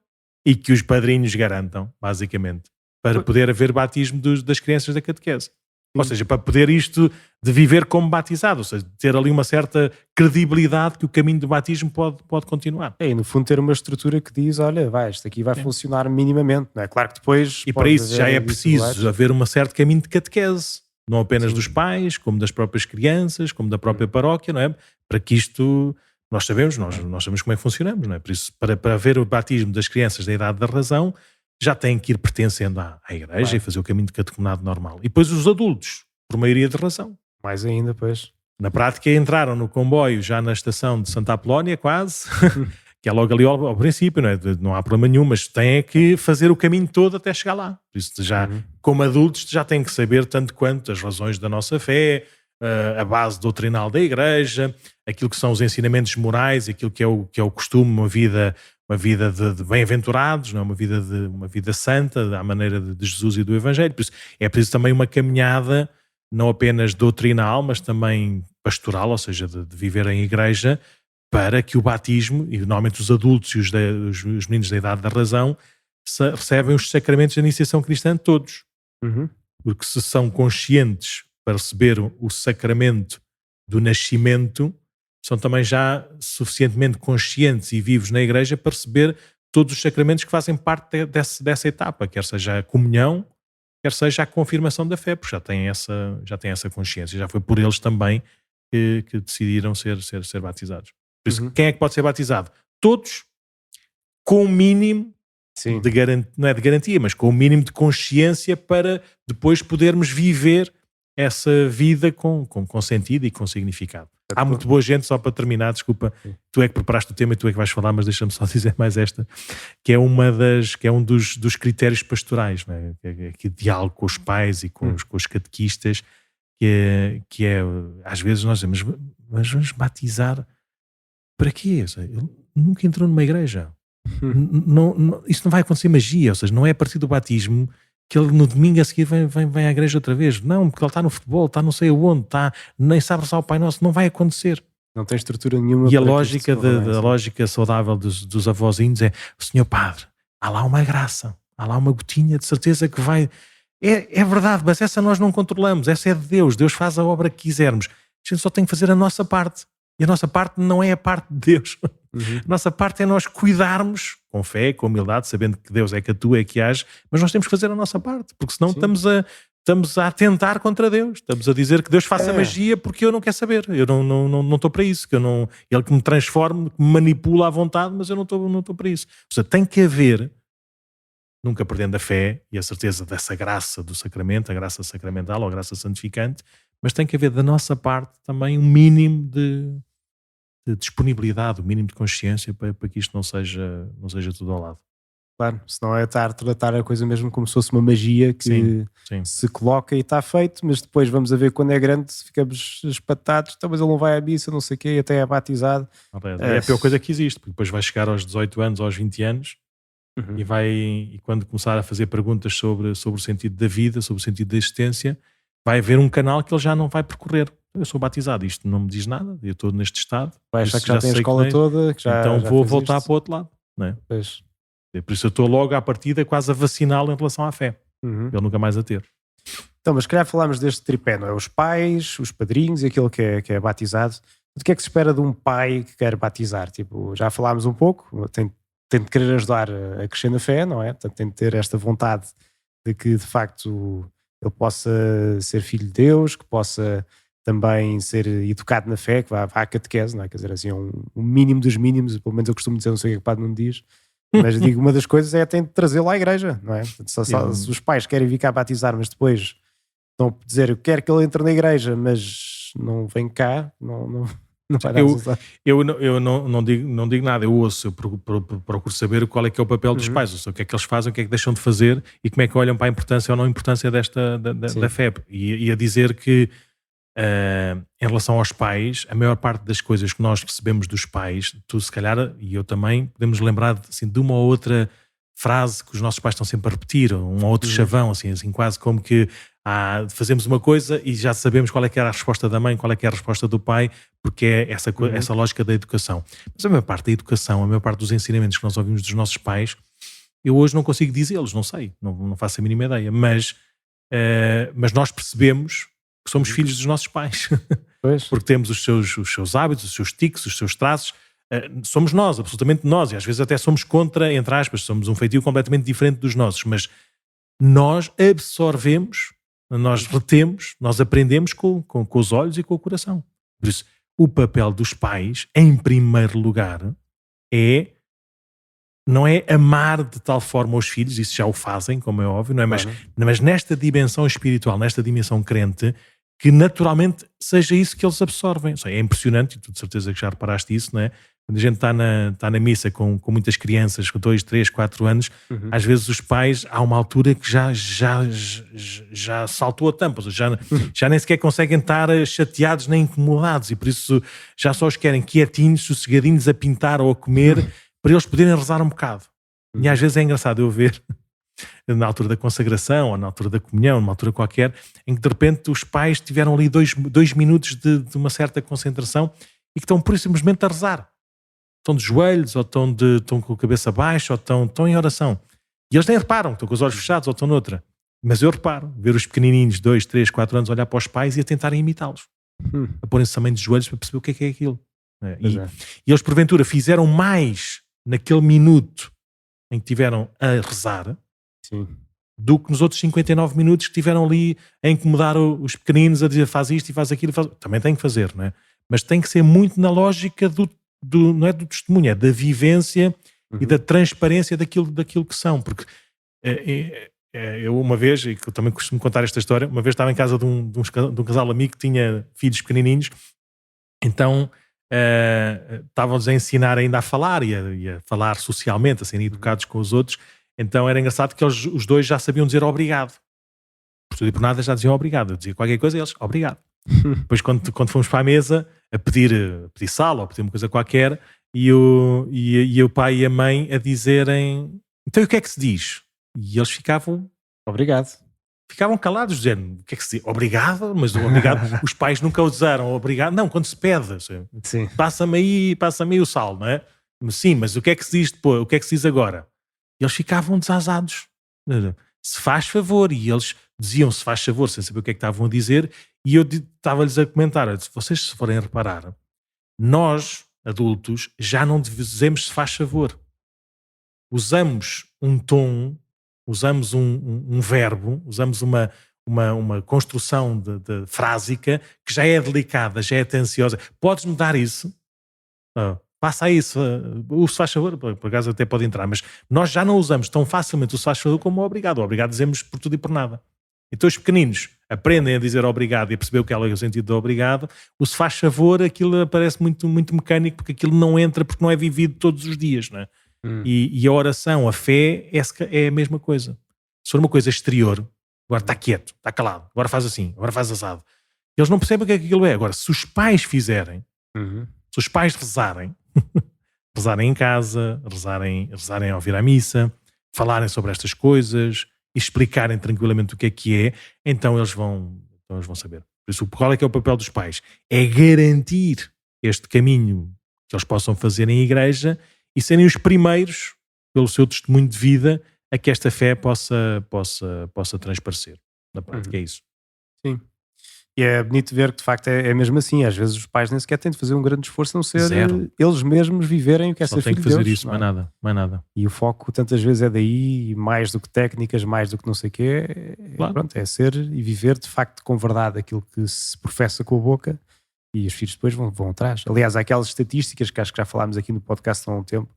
e que os padrinhos garantam, basicamente, para poder haver batismo das crianças da catequese. Ou seja, para poder isto de viver como batizado, ou seja, ter ali uma certa credibilidade que o caminho do batismo pode continuar. E no fundo ter uma estrutura que diz, olha, isto aqui vai funcionar minimamente, não é? Claro que depois... E para isso já é preciso haver um certo caminho de catequese, não apenas dos pais, como das próprias crianças, como da própria paróquia, não é? Para que isto... Nós sabemos como é que funcionamos, não é? Por isso, para haver o batismo das crianças da idade da razão, já têm que ir pertencendo à igreja e fazer o caminho de catecumenado normal. E depois os adultos, por maioria de razão. Mais ainda, pois. Na prática entraram no comboio já na estação de Santa Apolónia, quase, que é logo ali ao princípio, não é? Não há problema nenhum, mas têm que fazer o caminho todo até chegar lá. Por isso já, como adultos, já têm que saber tanto quanto as razões da nossa fé, a base doutrinal da igreja, aquilo que são os ensinamentos morais, aquilo que é o costume, uma vida de bem-aventurados, não é? uma vida santa, à maneira de Jesus e do Evangelho. Por isso é preciso também uma caminhada, não apenas doutrinal, mas também pastoral, ou seja, de viver em igreja, para que o batismo, e normalmente os adultos e os meninos da idade da razão, recebem os sacramentos da iniciação cristã todos. Porque se são conscientes para receber o sacramento do nascimento, são também já suficientemente conscientes e vivos na igreja para receber todos os sacramentos que fazem parte dessa etapa, quer seja a comunhão, quer seja a confirmação da fé, porque já têm essa consciência. Já foi por eles também que decidiram ser batizados. Por isso, quem é que pode ser batizado? Todos, com o mínimo de garantia, não é de garantia, mas com o mínimo de consciência para depois podermos viver essa vida com sentido e com significado. Há muito boa gente, só para terminar, desculpa, tu é que preparaste o tema e tu é que vais falar, mas deixa-me só dizer mais esta, que é um dos critérios pastorais, não é? Que diálogo com os pais e com os catequistas, que é às vezes nós dizemos, mas vamos batizar para quê? Ele nunca entrou numa igreja. Isso não vai acontecer magia, ou seja, não é a partir do batismo que ele no domingo a seguir vem à igreja outra vez. Não, porque ele está no futebol, está não sei aonde, nem sabe rezar o Pai Nosso, não vai acontecer. Não tem estrutura nenhuma. E a lógica saudável dos avózinhos é, Senhor Padre, há lá uma graça, há lá uma gotinha de certeza que vai... É verdade, mas essa nós não controlamos, essa é de Deus. Deus faz a obra que quisermos. A gente só tem que fazer a nossa parte. E a nossa parte não é a parte de Deus. A nossa parte é nós cuidarmos com fé, com humildade, sabendo que Deus é que atua, é que age, mas nós temos que fazer a nossa parte, porque senão estamos a atentar contra Deus. Estamos a dizer que Deus faça magia porque eu não quero saber. Eu não estou para isso. Ele que me transforme, que me manipula à vontade, mas eu não estou para isso. Ou seja, tem que haver, nunca perdendo a fé e a certeza dessa graça do sacramento, a graça sacramental ou a graça santificante, mas tem que haver da nossa parte também um mínimo de disponibilidade, um mínimo de consciência para que isto não seja tudo ao lado. Claro, senão é tratar a coisa mesmo como se fosse uma magia que se coloca e está feito, mas depois vamos a ver quando é grande, ficamos espatados, mas ele não vai à missa, não sei o quê, até é batizado. É a pior coisa que existe, porque depois vai chegar aos 18 anos, aos 20 anos, e quando começar a fazer perguntas sobre o sentido da vida, sobre o sentido da existência, vai haver um canal que ele já não vai percorrer. Eu sou batizado, isto não me diz nada, eu estou neste estado. Vai achar que já tem a escola toda, que então vou voltar para o outro lado. Não é? Pois. Por isso eu estou logo à partida quase a vaciná-lo em relação à fé. Ele nunca mais a ter. Então, mas se calhar falámos deste tripé, não é? Os pais, os padrinhos e aquele que é batizado. O que é que se espera de um pai que quer batizar? Tipo, já falámos um pouco, tem de querer ajudar a crescer na fé, não é? Portanto, tem de ter esta vontade de que, de facto, ele possa ser filho de Deus, que possa também ser educado na fé, que vá à catequese, não é? Quer dizer, assim, um mínimo dos mínimos, pelo menos eu costumo dizer, não sei o que o padre não diz, mas digo, uma das coisas é tem de trazê-lo à igreja, não é? Portanto, se os pais querem vir cá batizar, mas depois estão a dizer, eu quero que ele entre na igreja, mas não vem cá, não vai dar resultado. Eu não digo nada, eu ouço, eu procuro saber qual é que é o papel dos pais, ou seja, o que é que eles fazem, o que é que deixam de fazer e como é que olham para a importância ou não importância da fé. E a dizer que em relação aos pais, a maior parte das coisas que nós recebemos dos pais, tu se calhar, e eu também, podemos lembrar assim, de uma ou outra frase que os nossos pais estão sempre a repetir, um ou outro chavão, assim, quase como que fazemos uma coisa e já sabemos qual é que era a resposta da mãe, qual é que é a resposta do pai, porque é essa lógica da educação. Mas a maior parte da educação, a maior parte dos ensinamentos que nós ouvimos dos nossos pais, eu hoje não consigo dizê-los, não sei, não faço a mínima ideia, mas nós percebemos que somos filhos dos nossos pais, porque temos os seus hábitos, os seus tiques, os seus traços. Somos nós, absolutamente nós, e às vezes até somos contra, entre aspas, somos um feitio completamente diferente dos nossos, mas nós absorvemos, nós retemos, nós aprendemos com os olhos e com o coração. Por isso, o papel dos pais, em primeiro lugar, não é amar de tal forma os filhos, isso já o fazem, como é óbvio, não é? Mas nesta dimensão espiritual, nesta dimensão crente, que naturalmente seja isso que eles absorvem. É impressionante, e tu de certeza que já reparaste isso, não é? Quando a gente está na missa com muitas crianças, com 2, 3, 4 anos, às vezes os pais, há uma altura que já saltou a tampa, já nem sequer conseguem estar chateados nem incomodados, e por isso já só os querem quietinhos, sossegadinhos, a pintar ou a comer, para eles poderem rezar um bocado. E às vezes é engraçado eu ver, na altura da consagração, ou na altura da comunhão, numa altura qualquer, em que de repente os pais tiveram ali dois minutos de uma certa concentração e que estão por isso simplesmente a rezar. Estão de joelhos, ou estão com a cabeça baixa, ou estão em oração. E eles nem reparam, estão com os olhos fechados, ou estão noutra. Mas eu reparo, ver os pequenininhos, 2, 3, 4 anos, olhar para os pais e a tentarem imitá-los. A porem-se também de joelhos para perceber o que é aquilo. E eles, porventura, fizeram mais naquele minuto em que tiveram a rezar, do que nos outros 59 minutos que tiveram ali a incomodar os pequeninos, a dizer faz isto e faz aquilo. Também tem que fazer, não é? Mas tem que ser muito na lógica não é do testemunho, é da vivência e da transparência daquilo que são. Porque eu uma vez, e que eu também costumo contar esta história, uma vez estava em casa de um casal amigo que tinha filhos pequenininhos, então estavam-nos a ensinar ainda a falar e a falar socialmente, a serem educados com os outros. Então era engraçado que os dois já sabiam dizer obrigado. Por tudo e por nada já diziam obrigado. Eu dizia qualquer coisa e eles, obrigado. Depois quando fomos para a mesa a pedir sal ou a pedir uma coisa qualquer, e o pai e a mãe a dizerem, então o que é que se diz? E eles ficavam, obrigado. Ficavam calados, dizendo, o que é que se diz? Obrigado? Mas o obrigado, os pais nunca usaram obrigado. Não, quando se pede, sim. Passa-me aí o sal, não é? Sim, mas o que é que se diz depois? O que é que se diz agora? E eles ficavam desasados. Se faz favor. E eles diziam se faz favor, sem saber o que é que estavam a dizer. E eu estava-lhes a comentar, se vocês se forem reparar, nós, adultos, já não dizemos se faz favor. Usamos um tom, usamos um verbo, usamos uma construção de frásica que já é delicada, já é atenciosa. Podes-me dar isso? Passa isso, o se faz favor, por acaso até pode entrar, mas nós já não usamos tão facilmente o se faz favor como o obrigado. O obrigado dizemos por tudo e por nada. Então os pequeninos aprendem a dizer obrigado e a perceber o que é o sentido do obrigado. O se faz favor, aquilo parece muito, muito mecânico, porque aquilo não entra, porque não é vivido todos os dias, não é? E a oração, a fé é a mesma coisa. Se for uma coisa exterior, agora está quieto, está calado, agora faz assim, agora faz assado, eles não percebem o que é que aquilo é. Agora, se os pais fizerem, se os pais rezarem rezarem em casa, rezarem ao vir à missa, falarem sobre estas coisas e explicarem tranquilamente o que é, então eles vão saber. Por isso, qual é que é o papel dos pais? É garantir este caminho que eles possam fazer em igreja e serem os primeiros, pelo seu testemunho de vida, a que esta fé possa transparecer. Na prática é isso. Sim. E é bonito ver que de facto é mesmo assim. Às vezes os pais nem sequer têm de fazer um grande esforço, a não ser Zero. eles mesmos viverem o que é Só ser tem filho que fazer deles, isso, não é? mais nada, mais nada. E o foco tantas vezes é daí, mais do que técnicas, mais do que não sei o quê. Claro. Pronto, é ser e viver de facto com verdade aquilo que se professa com a boca, e os filhos depois vão atrás. Aliás, há aquelas estatísticas que acho que já falámos aqui no podcast há um tempo,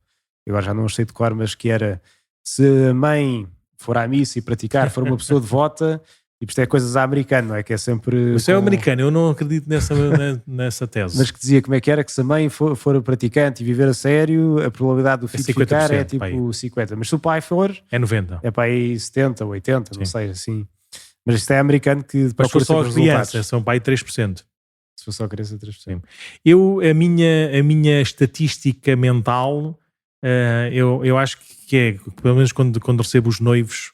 eu agora já não sei de cor, mas que era: se a mãe for à missa e praticar, for uma pessoa devota, e isto é coisas à americana, não é? Que é sempre. Isso é americano, eu não acredito nessa tese. Mas que dizia como é que era, que se a mãe for praticante e viver a sério, a probabilidade do filho 50%, ficar é tipo pá aí. 50. Mas se o pai for, É 90. é para aí 70, 80, não Sim. sei, assim. Mas isto é americano que Mas procura for só sempre as os resultados. crianças, são para aí 3%. Se for só criança, 3%. A minha estatística mental, eu acho que é, pelo menos quando recebo os noivos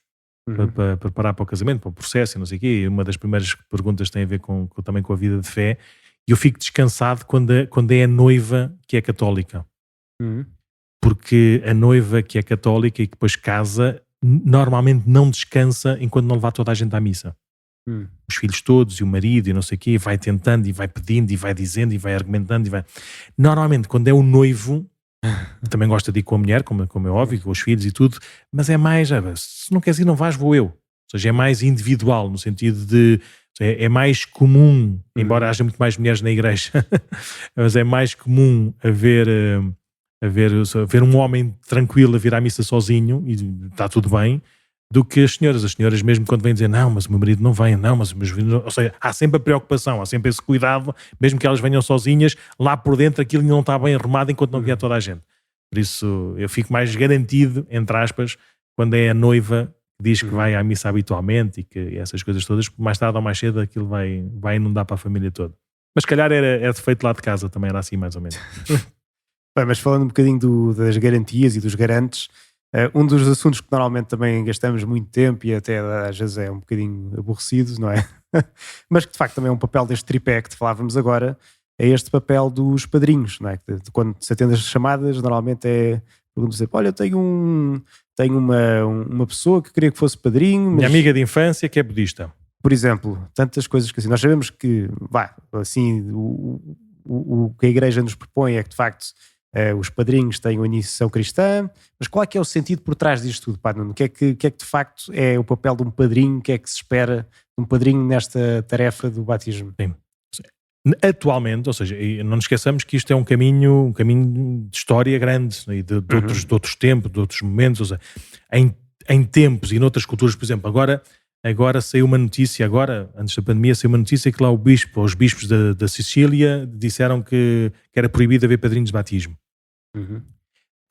para preparar para o casamento, para o processo e não sei o quê, e uma das primeiras perguntas tem a ver também com a vida de fé, e eu fico descansado quando é a noiva que é católica. Uhum. Porque a noiva que é católica e que depois casa, normalmente não descansa enquanto não levar toda a gente à missa. Os filhos todos e o marido e não sei o quê, vai tentando e vai pedindo e vai dizendo e vai argumentando. Normalmente, quando é o noivo, também gosta de ir com a mulher, como é óbvio, com os filhos e tudo, mas é mais, se não queres ir, não vais, vou eu. Ou seja, é mais individual, no sentido de, é mais comum, embora haja muito mais mulheres na igreja, mas é mais comum haver um homem tranquilo a vir à missa sozinho e está tudo bem, do que as senhoras. As senhoras mesmo quando vêm dizer não, mas o meu marido não vem, não, mas o meu marido não... Ou seja, há sempre a preocupação, há sempre esse cuidado, mesmo que elas venham sozinhas, lá por dentro aquilo não está bem arrumado enquanto não vier toda a gente. Por isso eu fico mais garantido, entre aspas, quando é a noiva que diz que vai à missa habitualmente e que essas coisas todas, mais tarde ou mais cedo aquilo vai inundar para a família toda. Mas se calhar era feito lá de casa, também era assim mais ou menos. Bem, mas falando um bocadinho das garantias e dos garantes, um dos assuntos que normalmente também gastamos muito tempo e até às vezes é um bocadinho aborrecido, não é? Mas que de facto também é um papel deste tripé que te falávamos agora, é este papel dos padrinhos, não é? Quando se atende as chamadas, normalmente perguntam sempre: olha, eu tenho uma pessoa que queria que fosse padrinho. Minha amiga de infância que é budista. Por exemplo, tantas coisas que assim, nós sabemos que, assim, o que a igreja nos propõe é que de facto os padrinhos têm uma iniciação cristã, mas qual é que é o sentido por trás disto tudo, pá, Nuno? O que é que de facto é o papel de um padrinho? O que é que se espera de um padrinho nesta tarefa do batismo? Sim. Atualmente, ou seja, não nos esqueçamos que isto é um caminho de história grande e de outros tempos, de outros momentos, ou seja, em tempos e noutras culturas, por exemplo, agora saiu uma notícia, antes da pandemia, saiu uma notícia que lá os bispos da Sicília disseram que era proibido haver padrinhos de batismo.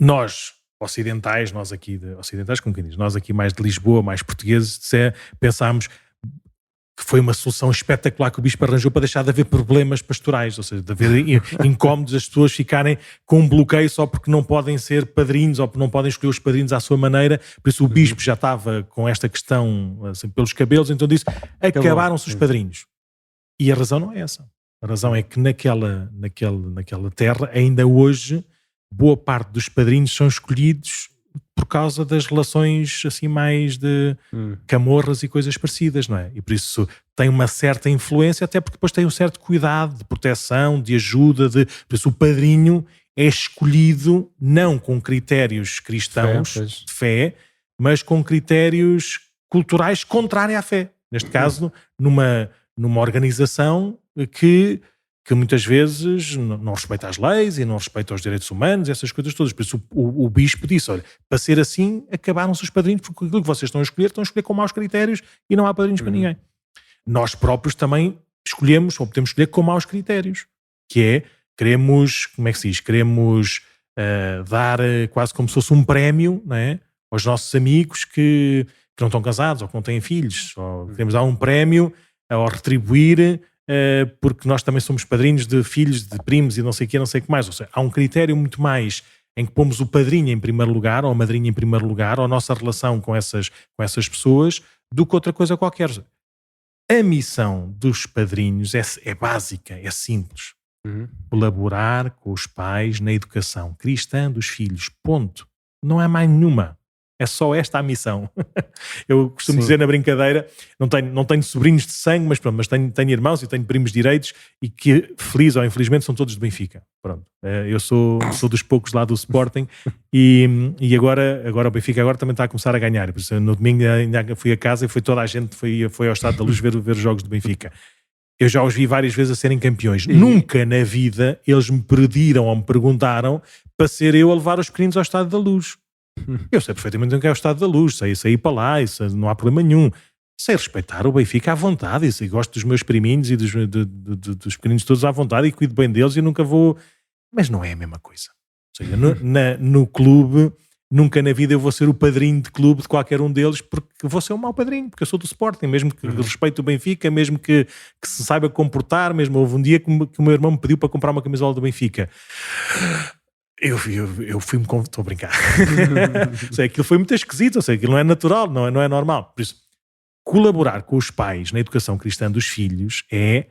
Nós, ocidentais, ocidentais como quem diz, nós aqui mais de Lisboa, mais portugueses, pensámos que foi uma solução espetacular que o bispo arranjou para deixar de haver problemas pastorais, ou seja, de haver incómodos, as pessoas ficarem com um bloqueio só porque não podem ser padrinhos ou porque não podem escolher os padrinhos à sua maneira. Por isso o bispo já estava com esta questão assim, pelos cabelos, então disse: acabaram-se os padrinhos. E a razão não é essa. A razão é que naquela terra, ainda hoje, boa parte dos padrinhos são escolhidos por causa das relações assim mais de camorras e coisas parecidas, não é? E por isso tem uma certa influência, até porque depois tem um certo cuidado de proteção, de ajuda, por isso o padrinho é escolhido não com critérios cristãos de fé, mas com critérios culturais contrários à fé. Neste caso, numa organização que muitas vezes não respeita as leis e não respeita os direitos humanos, essas coisas todas. Por isso o bispo disse: olha, para ser assim, acabaram-se os padrinhos, porque aquilo que vocês estão a escolher com maus critérios e não há padrinhos para ninguém. Nós próprios também escolhemos, ou podemos escolher com maus critérios, que é, queremos dar quase como se fosse um prémio, não é, aos nossos amigos que não estão casados ou que não têm filhos, ou queremos dar um prémio ao retribuir porque nós também somos padrinhos de filhos, de primos e não sei o que mais. Ou seja, há um critério muito mais em que pomos o padrinho em primeiro lugar, ou a madrinha em primeiro lugar, ou a nossa relação com essas pessoas, do que outra coisa qualquer. A missão dos padrinhos é básica, é simples. Colaborar com os pais na educação cristã dos filhos. Ponto. Não há mais nenhuma. É só esta a missão. Eu costumo Sim. dizer na brincadeira, não tenho sobrinhos de sangue, mas pronto, mas tenho irmãos e tenho primos direitos e que, feliz ou infelizmente, são todos de Benfica. Pronto. Eu sou dos poucos lá do Sporting e agora o Benfica agora também está a começar a ganhar. Por isso, no domingo ainda fui a casa e foi toda a gente foi ao Estádio da Luz ver os jogos do Benfica. Eu já os vi várias vezes a serem campeões. Nunca na vida eles me pediram ou me perguntaram para ser eu a levar os pequeninos ao Estádio da Luz. Eu sei perfeitamente o que é o Estádio da Luz, sei ir para lá, isso não há problema nenhum. Sei respeitar o Benfica à vontade, e gosto dos meus priminhos e dos pequeninos todos à vontade e cuido bem deles e nunca vou... Mas não é a mesma coisa. Ou seja, no clube, nunca na vida eu vou ser o padrinho de clube de qualquer um deles, porque vou ser um mau padrinho, porque eu sou do Sporting, mesmo que respeite o Benfica, mesmo que se saiba comportar, mesmo houve um dia que o meu irmão me pediu para comprar uma camisola do Benfica. Eu fui-me... Estou a brincar. Aquilo foi muito esquisito, aquilo não é natural, não é normal. Por isso, colaborar com os pais na educação cristã dos filhos é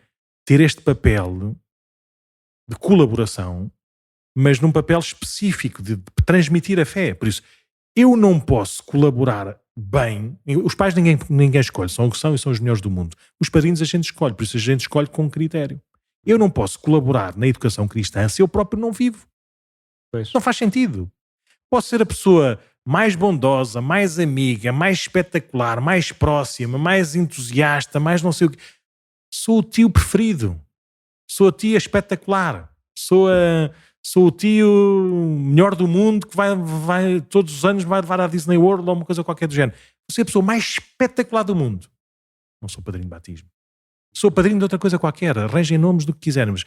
ter este papel de colaboração, mas num papel específico de transmitir a fé. Por isso, eu não posso colaborar bem. Os pais ninguém escolhe, são o que são e são os melhores do mundo. Os padrinhos a gente escolhe, por isso a gente escolhe com critério. Eu não posso colaborar na educação cristã se eu próprio não vivo. Pois. Não faz sentido. Posso ser a pessoa mais bondosa, mais amiga, mais espetacular, mais próxima, mais entusiasta, mais não sei o quê. Sou o tio preferido. Sou a tia espetacular. Sou o tio melhor do mundo que vai todos os anos vai levar à Disney World ou uma coisa qualquer do género. Sou a pessoa mais espetacular do mundo. Não sou padrinho de batismo. Sou padrinho de outra coisa qualquer. Arranjem nomes do que quisermos.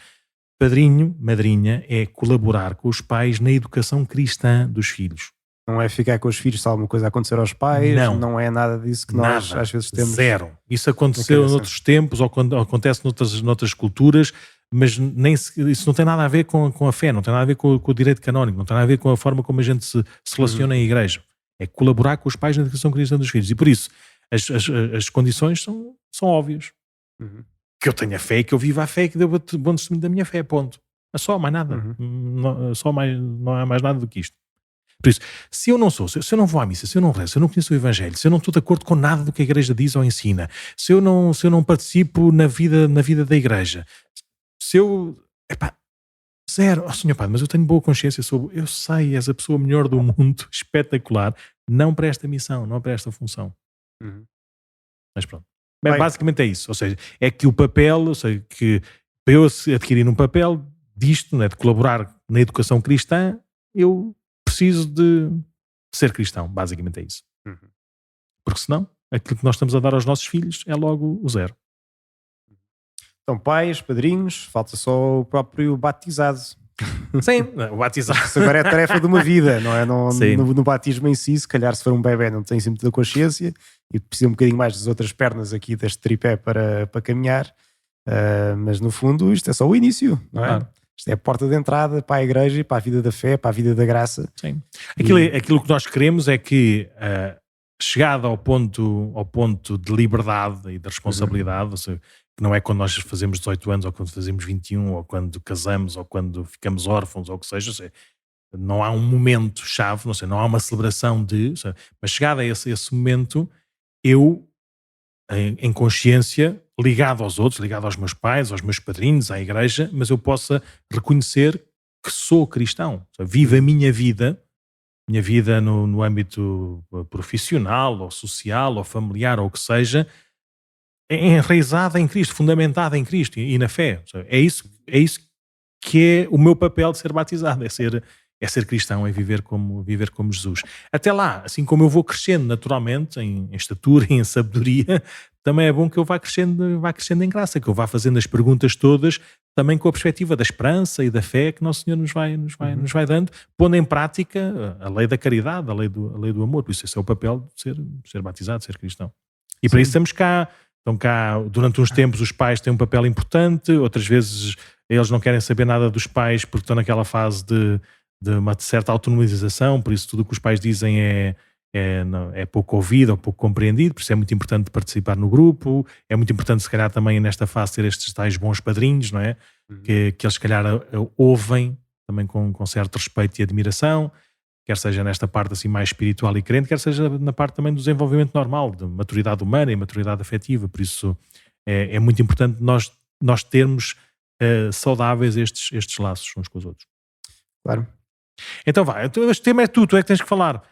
Padrinho, madrinha, é colaborar com os pais na educação cristã dos filhos. Não é ficar com os filhos se alguma coisa acontecer aos pais, não é nada disso que nós às vezes temos. Zero. Isso aconteceu noutros tempos ou quando acontece noutras culturas, mas isso não tem nada a ver com a fé, não tem nada a ver com o direito canónico, não tem nada a ver com a forma como a gente se relaciona em igreja. É colaborar com os pais na educação cristã dos filhos. E por isso, as condições são óbvias. Que eu tenha fé e que eu viva a fé e que dê bom testemunho da minha fé, ponto. É só mais nada. Não há mais nada do que isto. Por isso, se eu não vou à missa, se eu não rezo, se eu não conheço o Evangelho, se eu não estou de acordo com nada do que a igreja diz ou ensina, se eu não participo na vida da igreja, zero. Senhor Padre, mas eu tenho boa consciência sobre... Eu sei, és a pessoa melhor do mundo, espetacular, não para esta missão, não para esta função. Mas pronto. Bem, basicamente é isso, ou seja, é que o papel, ou seja, que para eu adquirir um papel disto, né, de colaborar na educação cristã, eu preciso de ser cristão, basicamente é isso. Porque senão, aquilo que nós estamos a dar aos nossos filhos é logo o zero. Então, pais, padrinhos, falta só o próprio batizado. Sim, o batizado. Isso agora é a tarefa de uma vida, não é? No batismo em si, se calhar se for um bebê não tem sempre da consciência e precisa um bocadinho mais das outras pernas aqui deste tripé para caminhar, mas no fundo isto é só o início, não é? Claro. Isto é a porta de entrada para a igreja, para a vida da fé, para a vida da graça. Sim. Aquilo que nós queremos é que, chegada ao ponto de liberdade e de responsabilidade, ou seja, que não é quando nós fazemos 18 anos ou quando fazemos 21 ou quando casamos ou quando ficamos órfãos ou o que seja, não há um momento chave, não há uma celebração mas chegado a esse momento, eu em consciência, ligado aos outros, ligado aos meus pais, aos meus padrinhos, à igreja, mas eu possa reconhecer que sou cristão, vivo a minha vida no âmbito profissional ou social ou familiar ou o que seja, enraizada em Cristo, fundamentada em Cristo e na fé. É isso que é o meu papel de ser batizado, é ser cristão, é viver como Jesus. Até lá, assim como eu vou crescendo naturalmente em estatura e em sabedoria, também é bom que eu vá crescendo em graça, que eu vá fazendo as perguntas todas também com a perspectiva da esperança e da fé que Nosso Senhor nos vai dando, pondo em prática a lei da caridade, a lei do amor. Por isso esse é o papel de ser batizado, de ser cristão. E para isso estamos cá. Estão cá, durante uns tempos os pais têm um papel importante, outras vezes eles não querem saber nada dos pais porque estão naquela fase de uma certa autonomização, por isso tudo o que os pais dizem é pouco ouvido ou pouco compreendido, por isso é muito importante participar no grupo, é muito importante se calhar também nesta fase ter estes tais bons padrinhos, não é? Que eles se calhar ouvem também com certo respeito e admiração. quer seja nesta parte assim mais espiritual e crente, quer seja na parte também do desenvolvimento normal, de maturidade humana e maturidade afetiva. Por isso é muito importante nós termos saudáveis estes laços uns com os outros. Claro. Então este tema é tu é que tens que falar.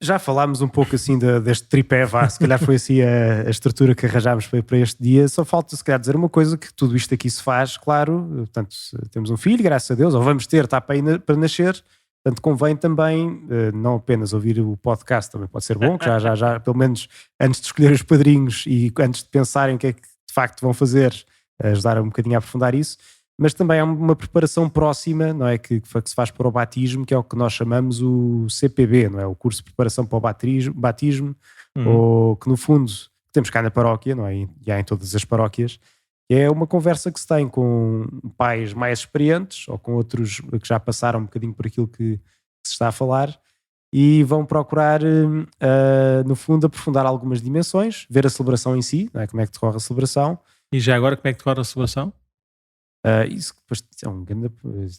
Já falámos um pouco assim deste tripé, se calhar foi assim a estrutura que arranjámos para este dia. Só falta se calhar dizer uma coisa, que tudo isto aqui se faz, claro, portanto temos um filho, graças a Deus, ou vamos ter, está para nascer, portanto convém também não apenas ouvir o podcast, também pode ser bom, que já pelo menos antes de escolher os padrinhos e antes de pensarem o que é que de facto vão fazer, ajudar um bocadinho a aprofundar isso. Mas também há uma preparação próxima, não é, que se faz para o batismo, que é o que nós chamamos o CPB, não é, o curso de preparação para o batismo, ou que no fundo temos cá na paróquia, não é, e há em todas as paróquias, é uma conversa que se tem com pais mais experientes ou com outros que já passaram um bocadinho por aquilo que se está a falar e vão procurar, no fundo, aprofundar algumas dimensões, ver a celebração em si, não é, como é que decorre a celebração. E já agora, como é que decorre a celebração? Isso depois é um grande.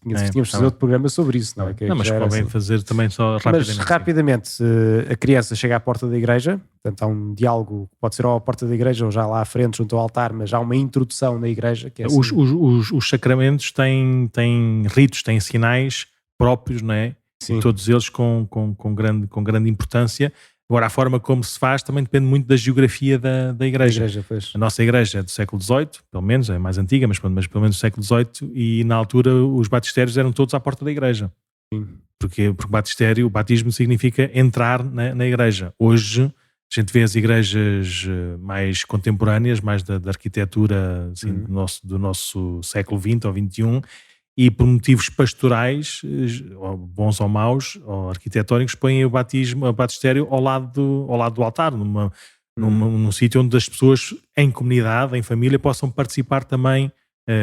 Tínhamos de fazer outro programa sobre isso, não é? Não, mas convém fazer também só rapidamente. Mas rapidamente, a criança chega à porta da igreja, portanto há um diálogo, pode ser ou à porta da igreja ou já lá à frente, junto ao altar, mas há uma introdução na igreja. Que é assim. Os sacramentos têm ritos, têm sinais próprios, não é? Sim. E todos eles com grande importância. Agora, a forma como se faz também depende muito da geografia da igreja. A nossa igreja é do século XVIII, pelo menos, é mais antiga, mas pelo menos do século XVIII, e na altura os batistérios eram todos à porta da igreja. Sim. Porque o batismo significa entrar na igreja. Hoje, a gente vê as igrejas mais contemporâneas, mais da arquitetura assim, do nosso século XX ou XXI, e por motivos pastorais, bons ou maus, ou arquitetónicos, põem o batistério ao lado do altar, num sítio onde as pessoas em comunidade, em família, possam participar também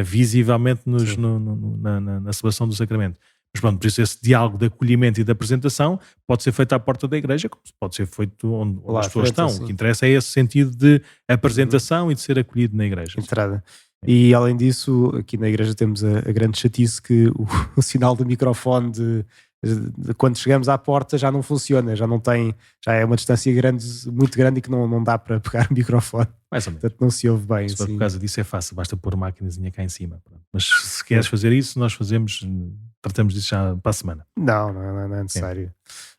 visivelmente na celebração do sacramento. Mas pronto, por isso esse diálogo de acolhimento e de apresentação pode ser feito à porta da igreja, como pode ser feito onde as pessoas estão. O que interessa é esse sentido de apresentação e de ser acolhido na igreja. Entrada. E além disso, aqui na igreja temos a grande chatice que o sinal do microfone de quando chegamos à porta já não funciona, já é uma distância muito grande e que não dá para pegar o microfone. Mais ou menos. Portanto, não se ouve bem. Assim. Por causa disso é fácil, basta pôr uma maquinazinha cá em cima. Mas se queres fazer isso, nós tratamos disso já para a semana. Não é necessário.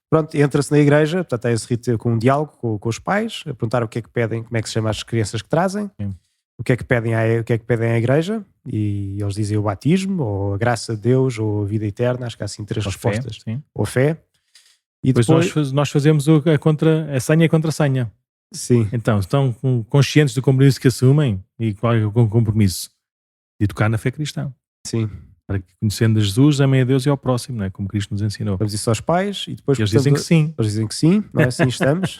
Pronto, entra-se na igreja, portanto é esse rito com um diálogo com os pais, a perguntar o que é que pedem, como é que se chama as crianças que trazem. Sim. O que é que pedem à igreja, e eles dizem o batismo, ou a graça de Deus, ou a vida eterna, acho que há assim 3 respostas. Fé, ou fé. E depois nós fazemos a senha e a contra-senha. Sim. Então, estão conscientes do compromisso que assumem, e qual é o compromisso? De educar na fé cristã. Sim. Para que, conhecendo Jesus, amem a Deus e ao próximo, não é? Como Cristo nos ensinou. Vamos isso aos pais, e depois eles dizem que sim. Eles dizem que sim, não é? Assim estamos.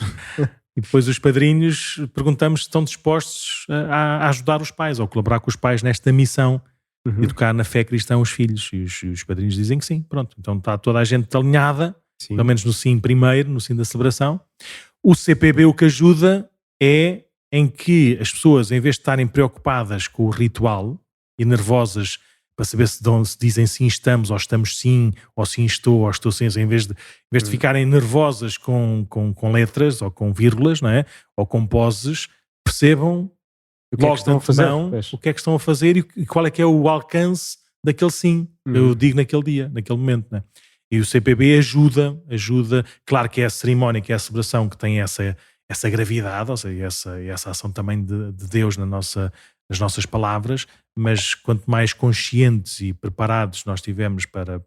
E depois os padrinhos perguntamos se estão dispostos a ajudar os pais ou colaborar com os pais nesta missão de educar na fé cristã os filhos. E os padrinhos dizem que sim, pronto. Então está toda a gente alinhada, pelo menos no sim primeiro, no sim da celebração. O CPB o que ajuda é em que as pessoas, em vez de estarem preocupadas com o ritual e nervosas para saber se dizem sim estamos, ou estamos sim, ou sim estou, ou estou sim, em vez de ficarem nervosas com letras, ou com vírgulas, não é? Ou com poses, percebam logo de antemão o que é que estão a fazer e qual é que é o alcance daquele sim, eu digo naquele dia, naquele momento, não é? E o CPB ajuda, claro que é a cerimónia, que é a celebração que tem essa gravidade, ou seja, essa ação também de Deus nas nossas palavras, mas quanto mais conscientes e preparados nós tivemos para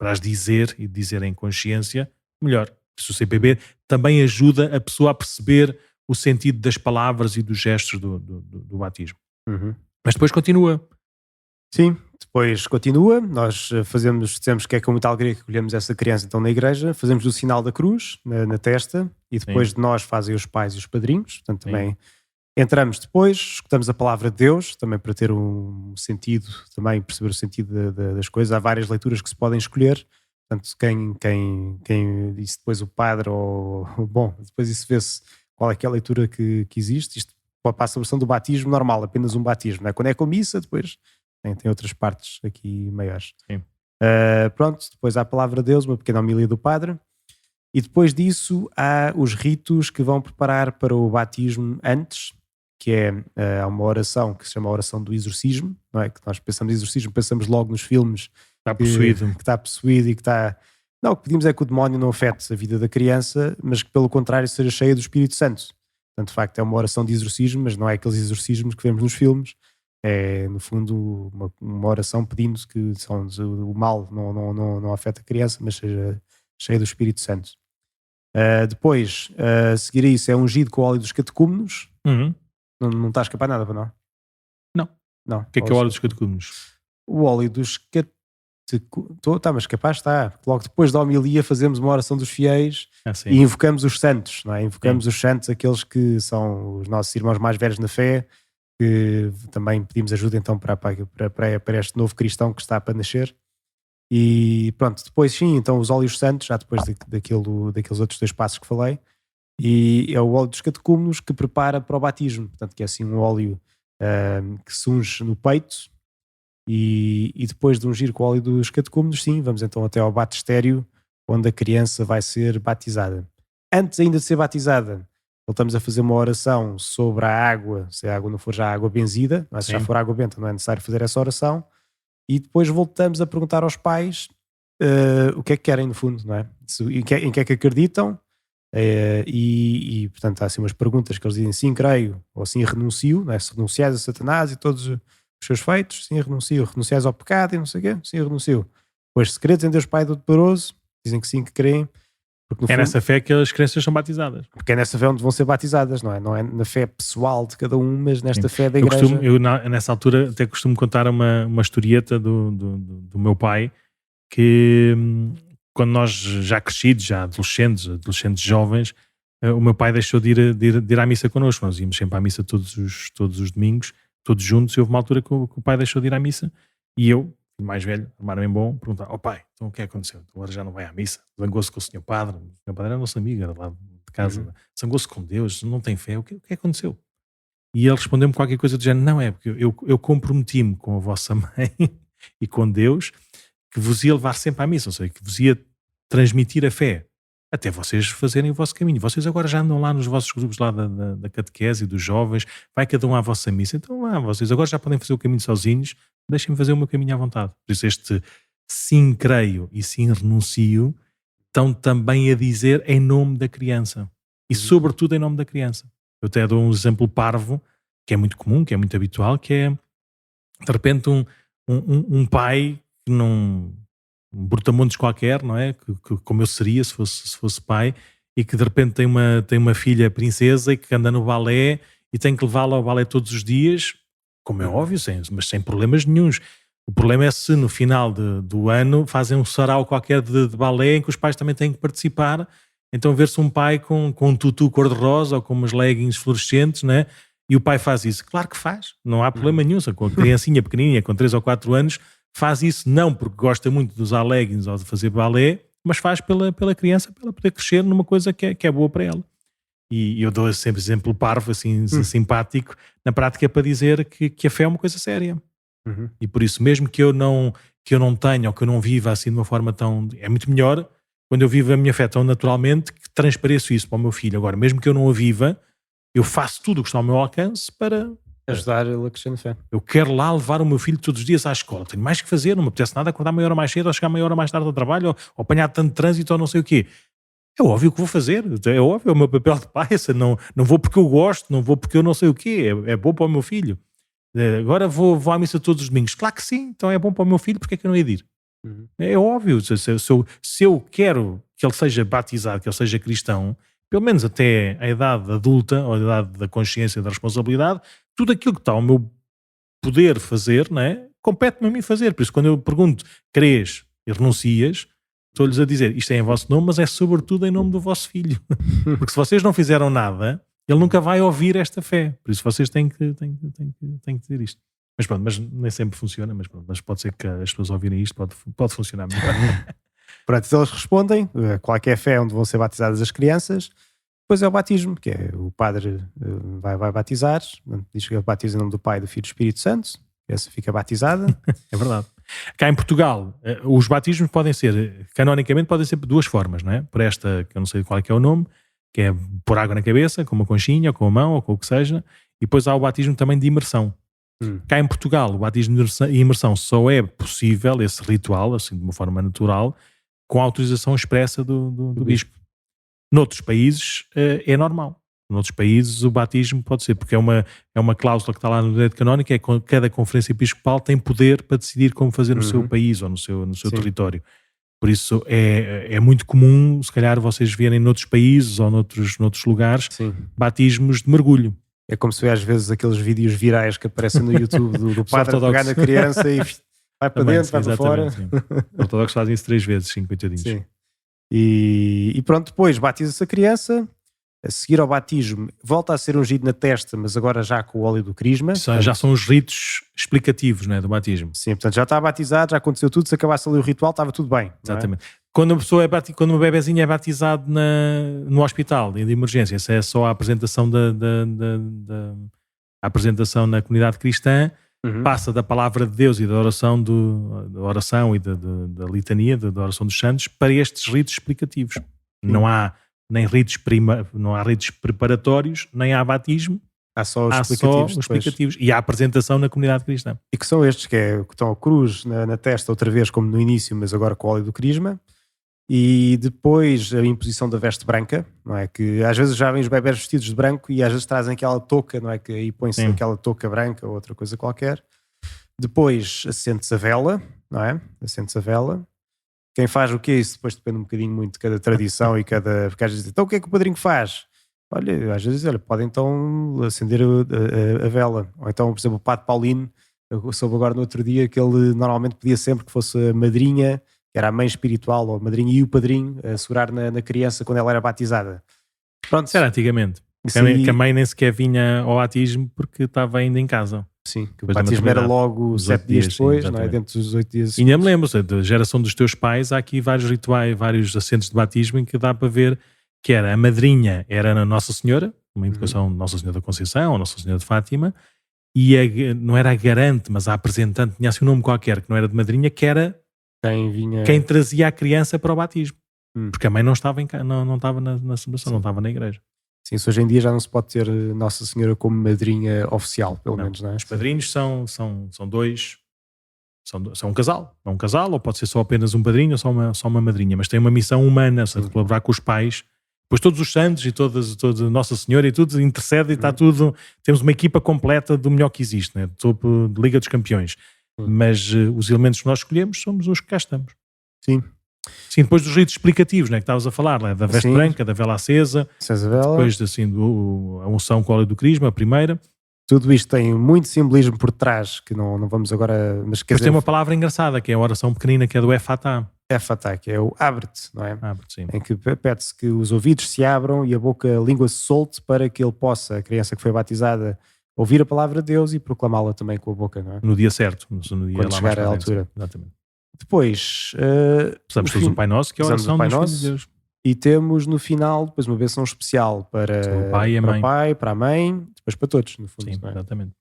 as dizer e dizer em consciência, melhor. O CPB também ajuda a pessoa a perceber o sentido das palavras e dos gestos do batismo. Mas depois continua. Sim, depois continua. Nós dizemos que é com muita alegria que acolhemos essa criança então na igreja, fazemos o sinal da cruz na testa, e depois de nós fazem os pais e os padrinhos, portanto também entramos depois, escutamos a palavra de Deus, também para ter um sentido, também perceber o sentido das coisas. Há várias leituras que se podem escolher, portanto quem disse depois o padre, depois isso vê-se qual é que é a leitura que existe. Isto para a celebração do batismo normal, apenas um batismo, não é? Quando é com missa, depois tem outras partes aqui maiores. Sim. Pronto, depois há a palavra de Deus, uma pequena homilia do padre. E depois disso há os ritos que vão preparar para o batismo antes, que é uma oração que se chama a oração do exorcismo, não é? Que nós pensamos em exorcismo, pensamos logo nos filmes Está possuído. que está possuído e que está... Não, o que pedimos é que o demónio não afete a vida da criança, mas que pelo contrário seja cheia do Espírito Santo. Portanto, de facto, é uma oração de exorcismo, mas não é aqueles exorcismos que vemos nos filmes. É, no fundo, uma oração pedindo que o mal não afete a criança, mas seja cheia do Espírito Santo. Depois, a seguir a isso, é ungido com o óleo dos catecúmenos. Uhum. Não está a escapar nada, para não? Não. O que é o óleo dos catecúmenos? O óleo dos catecúmenos... Está, mas capaz está. Logo depois da homilia fazemos uma oração dos fiéis e invocamos os santos, não é? Invocamos os santos, aqueles que são os nossos irmãos mais velhos na fé, que também pedimos ajuda então para este novo cristão que está para nascer. E pronto, depois sim, então os óleos santos, já depois daqueles outros 2 passos que falei, e é o óleo dos catecúmenos que prepara para o batismo, portanto que é assim um óleo que se unge no peito, e depois de ungir com o óleo dos catecúmenos, sim, vamos então até ao batistério, onde a criança vai ser batizada. Antes ainda de ser batizada, voltamos a fazer uma oração sobre a água, se a água não for já água benzida, mas se já for água benta não é necessário fazer essa oração, e depois voltamos a perguntar aos pais o que é que querem no fundo, não é? Em que é que acreditam, e portanto há assim umas perguntas que eles dizem sim creio, ou sim renuncio, não é? Se renunciais a Satanás e todos os seus feitos, sim renuncio, renunciais ao pecado e não sei o quê, sim renuncio. Pois se credes em Deus Pai Todo-Poderoso, dizem que sim, que creem. Porque, fundo, nessa fé que as crianças são batizadas. Porque é nessa fé onde vão ser batizadas, não é? Não é na fé pessoal de cada um, mas nesta fé da igreja. Nessa altura até costumo contar uma historieta do meu pai, que quando nós já crescidos, já adolescentes jovens, o meu pai deixou de ir à missa connosco. Nós íamos sempre à missa todos os domingos, todos juntos, e houve uma altura que o pai deixou de ir à missa, e eu, mais velho, armar bem bom, perguntar: ó pai, então o que é que aconteceu? Agora já não vai à missa, zangou-se com o senhor padre era nosso amigo, era lá de casa, zangou-se com Deus, não tem fé, o que aconteceu? E ele respondeu-me qualquer coisa do género: não, é porque eu comprometi-me com a vossa mãe e com Deus que vos ia levar sempre à missa, ou seja, que vos ia transmitir a fé, até vocês fazerem o vosso caminho. Vocês agora já andam lá nos vossos grupos lá da catequese e dos jovens, vai cada um à vossa missa, então lá, vocês agora já podem fazer o caminho sozinhos, deixem-me fazer o meu caminho à vontade. Por isso este sim creio e sim renuncio estão também a dizer em nome da criança, e sobretudo em nome da criança. Eu até dou um exemplo parvo, que é muito comum, que é muito habitual, que é, de repente, um pai que não... um brutamontes qualquer, não é? Que como eu seria se fosse pai, e que de repente tem uma filha princesa e que anda no balé e tem que levá-la ao balé todos os dias, como é óbvio, mas sem problemas nenhuns. O problema é se no final do ano fazem um sarau qualquer de balé em que os pais também têm que participar, então ver-se um pai com um tutu cor-de-rosa ou com umas leggings fluorescentes, né? E o pai faz isso. Claro que faz, não há problema nenhum. Com a criancinha pequenininha, com 3 ou 4 anos, faz isso não porque gosta muito de usar leggings ou de fazer balé, mas faz pela criança, para ela poder crescer numa coisa que é boa para ela. E eu dou sempre exemplo parvo, assim, simpático, na prática, para dizer que a fé é uma coisa séria. E por isso, mesmo que eu não tenha ou que eu não viva assim de uma forma tão... É muito melhor quando eu vivo a minha fé tão naturalmente que transpareço isso para o meu filho. Agora, mesmo que eu não a viva, eu faço tudo o que está ao meu alcance para... ajudar ele a crescer na fé. Eu quero lá levar o meu filho todos os dias à escola. Tenho mais que fazer, não me apetece nada acordar meia hora mais cedo ou chegar meia hora mais tarde ao trabalho ou apanhar tanto trânsito ou não sei o quê. É óbvio que vou fazer, é óbvio, é o meu papel de pai. Não vou porque eu gosto, não vou porque eu não sei o quê, é bom para o meu filho. Agora vou à missa todos os domingos. Claro que sim, então é bom para o meu filho, porque é que eu não ia ir? É óbvio, se eu quero que ele seja batizado, que ele seja cristão, pelo menos até a idade adulta, ou a idade da consciência e da responsabilidade, tudo aquilo que está ao meu poder fazer, não é? Compete-me a mim fazer. Por isso, quando eu pergunto, crês e renuncias, estou-lhes a dizer, isto é em vosso nome, mas é sobretudo em nome do vosso filho. Porque se vocês não fizeram nada, ele nunca vai ouvir esta fé. Por isso vocês têm que dizer isto. Mas pronto, mas nem sempre funciona, mas pode ser que as pessoas ouvirem isto, pode funcionar melhor. Pronto, então eles respondem, qualquer fé onde vão ser batizadas as crianças. Depois é o batismo, que é o padre vai batizar, diz que ele batiza em nome do Pai, do Filho e do Espírito Santo, essa fica batizada. É verdade. Cá em Portugal, os batismos podem ser, canonicamente, podem ser de duas formas, não é? Por esta, que eu não sei qual é que é o nome, que é pôr água na cabeça, com uma conchinha, ou com a mão, ou com o que seja, e depois há o batismo também de imersão. Cá em Portugal, o batismo de imersão só é possível, esse ritual, assim, de uma forma natural, com a autorização expressa do bispo. Noutros países é normal. Noutros países o batismo pode ser, porque é uma cláusula que está lá no direito canónico, é que cada conferência episcopal tem poder para decidir como fazer no seu país ou no seu território. Por isso é muito comum, se calhar, vocês verem noutros países ou noutros lugares, batismos de mergulho. É como se vê às vezes aqueles vídeos virais que aparecem no YouTube do padre a pegar na criança e vai para também, dentro, vai para fora. Os ortodoxos fazem isso 3 vezes, 5 coitadinhos. Sim. E pronto, depois batiza-se a criança, a seguir ao batismo volta a ser ungido na testa, mas agora já com o óleo do crisma. Já são os ritos explicativos, não é, do batismo. Sim, portanto já está batizado, já aconteceu tudo, se acabasse ali o ritual estava tudo bem. Exatamente. Quando quando um bebezinho é batizado no hospital de emergência, essa é só a apresentação a apresentação na comunidade cristã, passa da palavra de Deus e da oração, da oração e da litania, da oração dos santos, para estes ritos explicativos. Não há nem não há ritos preparatórios, nem há batismo. Há só os explicativos. E a apresentação na comunidade cristã. E que são estes, que estão a cruz na testa outra vez, como no início, mas agora com o óleo do crisma. E depois a imposição da veste branca, não é? Que às vezes já vêm os bebés vestidos de branco e às vezes trazem aquela touca, não é? Que aí põe-se aquela touca branca ou outra coisa qualquer. Depois acende-se a vela, não é? Acende-se a vela. Quem faz o quê? Isso depois depende um bocadinho muito de cada tradição e cada... Porque às vezes então o que é que o padrinho faz? Olha, às vezes pode então acender a vela. Ou então, por exemplo, o Padre Paulino, eu soube agora no outro dia que ele normalmente pedia sempre que fosse a madrinha, que era a mãe espiritual, ou a madrinha e o padrinho, a segurar na criança quando ela era batizada. Pronto. Isso era antigamente. Que a mãe nem sequer vinha ao batismo porque estava ainda em casa. Sim, que o batismo era logo 7 dias depois, sim, não é? Dentro dos 8 dias. E ainda me lembro, da geração dos teus pais, há aqui vários rituais, vários assentos de batismo em que dá para ver que era a madrinha, era a Nossa Senhora, uma invocação de Nossa Senhora da Conceição, ou Nossa Senhora de Fátima, e não era a garante, mas a apresentante, tinha assim um nome qualquer, que não era de madrinha, que era quem trazia a criança para o batismo. Porque a mãe não estava, não estava na celebração, não estava na igreja. Sim, hoje em dia já não se pode ter Nossa Senhora como madrinha oficial, pelo menos, não é? Os padrinhos são dois, são um casal. É um casal, ou pode ser só apenas um padrinho ou só uma madrinha, mas tem uma missão humana, de colaborar com os pais. Depois todos os santos e toda Nossa Senhora e tudo intercede e está tudo... Temos uma equipa completa do melhor que existe, né? Topo de Liga dos Campeões. Mas os elementos que nós escolhemos somos os que cá estamos. Sim. Sim, depois dos ritos explicativos, né, que estavas a falar, né, da veste branca, da vela acesa, depois assim, a unção com o óleo do crisma, a primeira. Tudo isto tem muito simbolismo por trás, que não vamos agora... Mas tem uma palavra engraçada, que é a oração pequenina, que é do Efatá. Efatá, que é o abre-te, não é? Abre-te, sim. Em que pede-se que os ouvidos se abram e a língua se solte para que ele possa, a criança que foi batizada, ouvir a palavra de Deus e proclamá-la também com a boca, não é? No dia certo. No dia quando chegar à altura. Exatamente. Depois... Precisamos todos um Pai Nosso, que é a oração dos filhos de Deus. E temos no final depois uma benção especial para o pai e a mãe. O pai, para a mãe, depois para todos, no fundo. Sim, não é? Exatamente.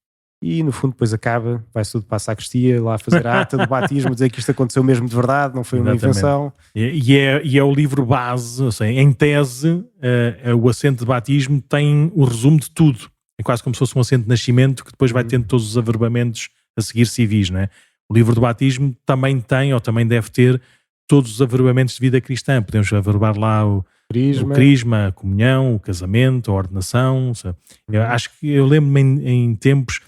E no fundo depois acaba, vai-se tudo para a sacristia, lá fazer a ata do batismo, dizer que isto aconteceu mesmo de verdade, não foi uma invenção. E é o livro base, assim, em tese, o assento de batismo tem o resumo de tudo. É quase como se fosse um assento de nascimento que depois vai tendo todos os averbamentos a seguir civis, não é? O livro do batismo também tem, ou também deve ter, todos os averbamentos de vida cristã. Podemos averbar lá o crisma, a comunhão, o casamento, a ordenação. Eu lembro-me em tempos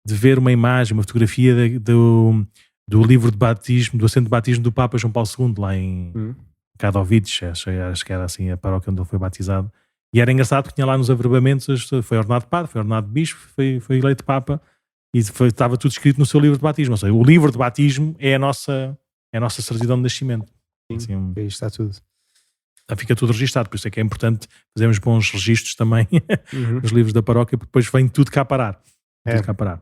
de ver uma imagem, uma fotografia do livro de batismo, do assento de batismo do Papa João Paulo II, lá em Katowice, acho que era assim a paróquia onde ele foi batizado. E era engraçado porque tinha lá nos averbamentos, foi ordenado padre, foi ordenado bispo, foi eleito Papa, e estava tudo escrito no seu livro de batismo. Ou seja, o livro de batismo é a nossa certidão de nascimento. Sim, assim, aí está tudo. Fica tudo registado, por isso é que é importante fazermos bons registros também nos livros da paróquia, porque depois vem tudo cá parar. Tudo cá parar.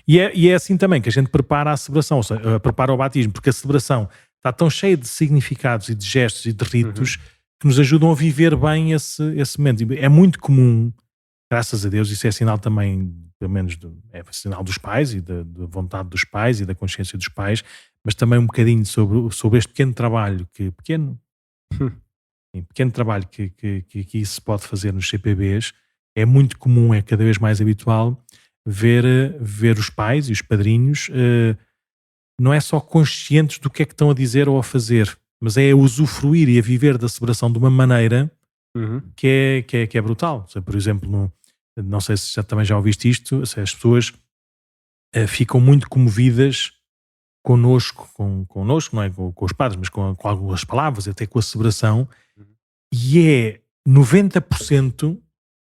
E é assim também que a gente prepara a celebração, ou seja, prepara o batismo, porque a celebração está tão cheia de significados e de gestos e de ritos que nos ajudam a viver bem esse momento. É muito comum, graças a Deus, isso é sinal também pelo menos é sinal dos pais e da vontade dos pais e da consciência dos pais, mas também um bocadinho sobre este pequeno trabalho, pequeno trabalho que isso se pode fazer nos CPBs. É muito comum, é cada vez mais habitual ver os pais e os padrinhos não é só conscientes do que é que estão a dizer ou a fazer, mas é a usufruir e a viver da celebração de uma maneira que é brutal. Por exemplo, não sei se também já ouviste isto, se as pessoas ficam muito comovidas connosco, não é com os padres, mas com algumas palavras, até com a celebração, e 90%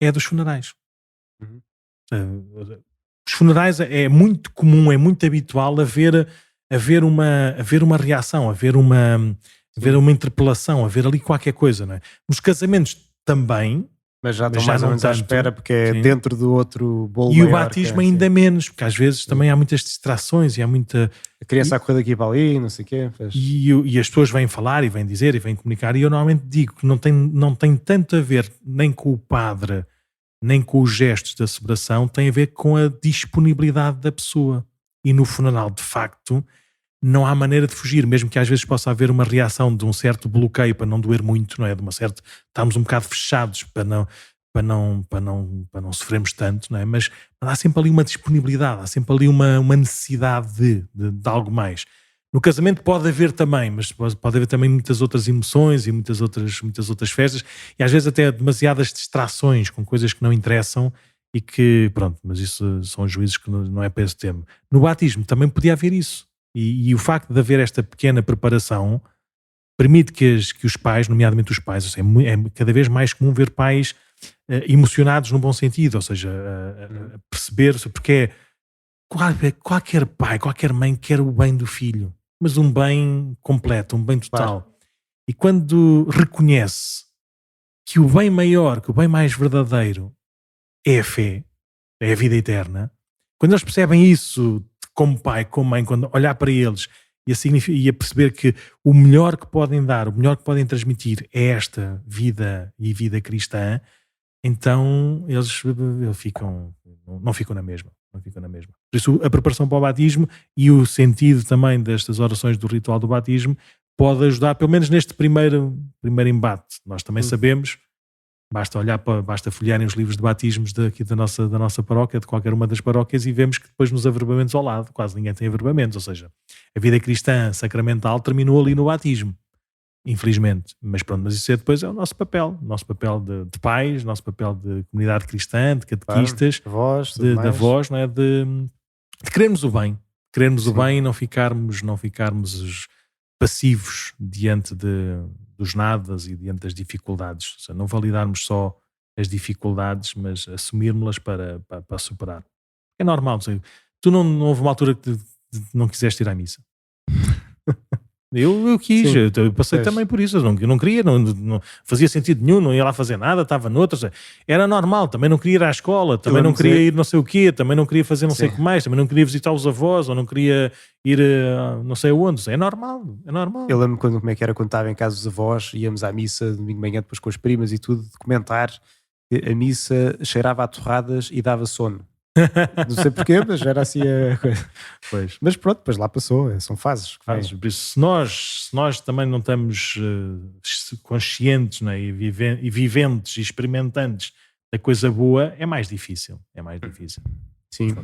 é dos funerais. Os funerais é muito comum, é muito habitual haver uma reação, haver uma interpelação, haver ali qualquer coisa, não é? Nos casamentos também, mas já estão mais ou menos à espera, porque é sim, dentro do outro bolo. E o batismo ainda menos, porque às vezes também há muitas distrações e há muita... A criança a correr daqui para ali, não sei o quê. E as pessoas vêm falar e vêm dizer e vêm comunicar, e eu normalmente digo que não tem tanto a ver nem com o padre, nem com os gestos da celebração, tem a ver com a disponibilidade da pessoa. E no funeral, de facto, não há maneira de fugir, mesmo que às vezes possa haver uma reação de um certo bloqueio para não doer muito, não é? Estamos um bocado fechados para não sofrermos tanto, não é? Mas há sempre ali uma disponibilidade, há sempre ali uma necessidade de algo mais. No casamento pode haver também, mas pode haver também muitas outras emoções e muitas outras festas, e às vezes até demasiadas distrações com coisas que não interessam e que, pronto, mas isso são juízos que não é para esse tema. No batismo também podia haver isso. E o facto de haver esta pequena preparação permite que os pais, nomeadamente os pais, é cada vez mais comum ver pais emocionados no bom sentido, ou seja, perceber, porque qualquer pai, qualquer mãe quer o bem do filho, mas um bem completo, um bem total. Claro. E quando reconhece que o bem maior, que o bem mais verdadeiro é a fé, é a vida eterna, quando eles percebem isso como pai, como mãe, quando olhar para eles e a perceber que o melhor que podem dar, o melhor que podem transmitir é esta vida e vida cristã, então eles não ficam na mesma. Por isso a preparação para o batismo e o sentido também destas orações do ritual do batismo pode ajudar, pelo menos neste primeiro embate. Nós também sabemos, basta folhearem os livros de batismos daqui da nossa paróquia, de qualquer uma das paróquias, e vemos que depois nos averbamentos ao lado, quase ninguém tem averbamentos, ou seja, a vida cristã sacramental terminou ali no batismo, infelizmente. Mas pronto, mas isso depois é o nosso papel de pais, nosso papel de comunidade cristã, de catequistas, da voz, não é? De querermos o bem, o bem e não ficarmos passivos diante dos nadas e diante das dificuldades, ou seja, não validarmos só as dificuldades, mas assumirmos-las para superar. É normal, sei, tu não houve uma altura que não quiseste ir à missa. Eu quis, eu passei também por isso, eu não queria, não fazia sentido nenhum, não ia lá fazer nada, estava noutra, era normal, também não queria ir à escola, também não queria ir não sei o quê, também não queria fazer não sei o que mais, também não queria visitar os avós, ou não queria ir não sei aonde, é normal. Eu lembro como é que era quando estava em casa dos avós, íamos à missa domingo de manhã depois com as primas e tudo, de comentar que a missa cheirava a torradas e dava sono. Não sei porquê, mas era assim a coisa. Pois. Mas pronto, depois lá passou, são fases. Por isso, se nós também não estamos conscientes, não é? e viventes e experimentantes da coisa boa, é mais difícil. Sim.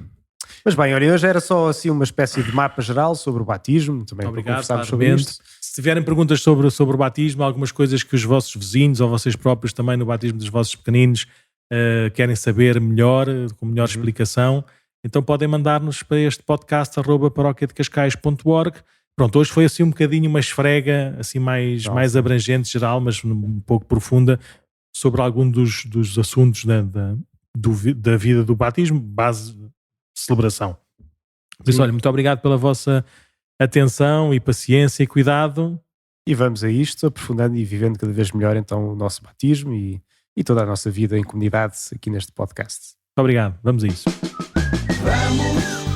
Mas bem, olha, hoje era só assim uma espécie de mapa geral sobre o batismo, também para conversarmos sobre isto. Se tiverem perguntas sobre o batismo, algumas coisas que os vossos vizinhos ou vocês próprios também no batismo dos vossos pequeninos querem saber melhor, com melhor explicação, então podem mandar-nos para este podcast @paroquiadecascais.org. Pronto, hoje foi assim um bocadinho uma esfrega assim mais abrangente, geral, mas um pouco profunda, sobre algum dos assuntos da vida do batismo, base celebração. Por isso, olha, muito obrigado pela vossa atenção e paciência e cuidado. E vamos a isto, aprofundando e vivendo cada vez melhor então o nosso batismo e toda a nossa vida em comunidade aqui neste podcast. Muito obrigado, vamos a isso. Vamos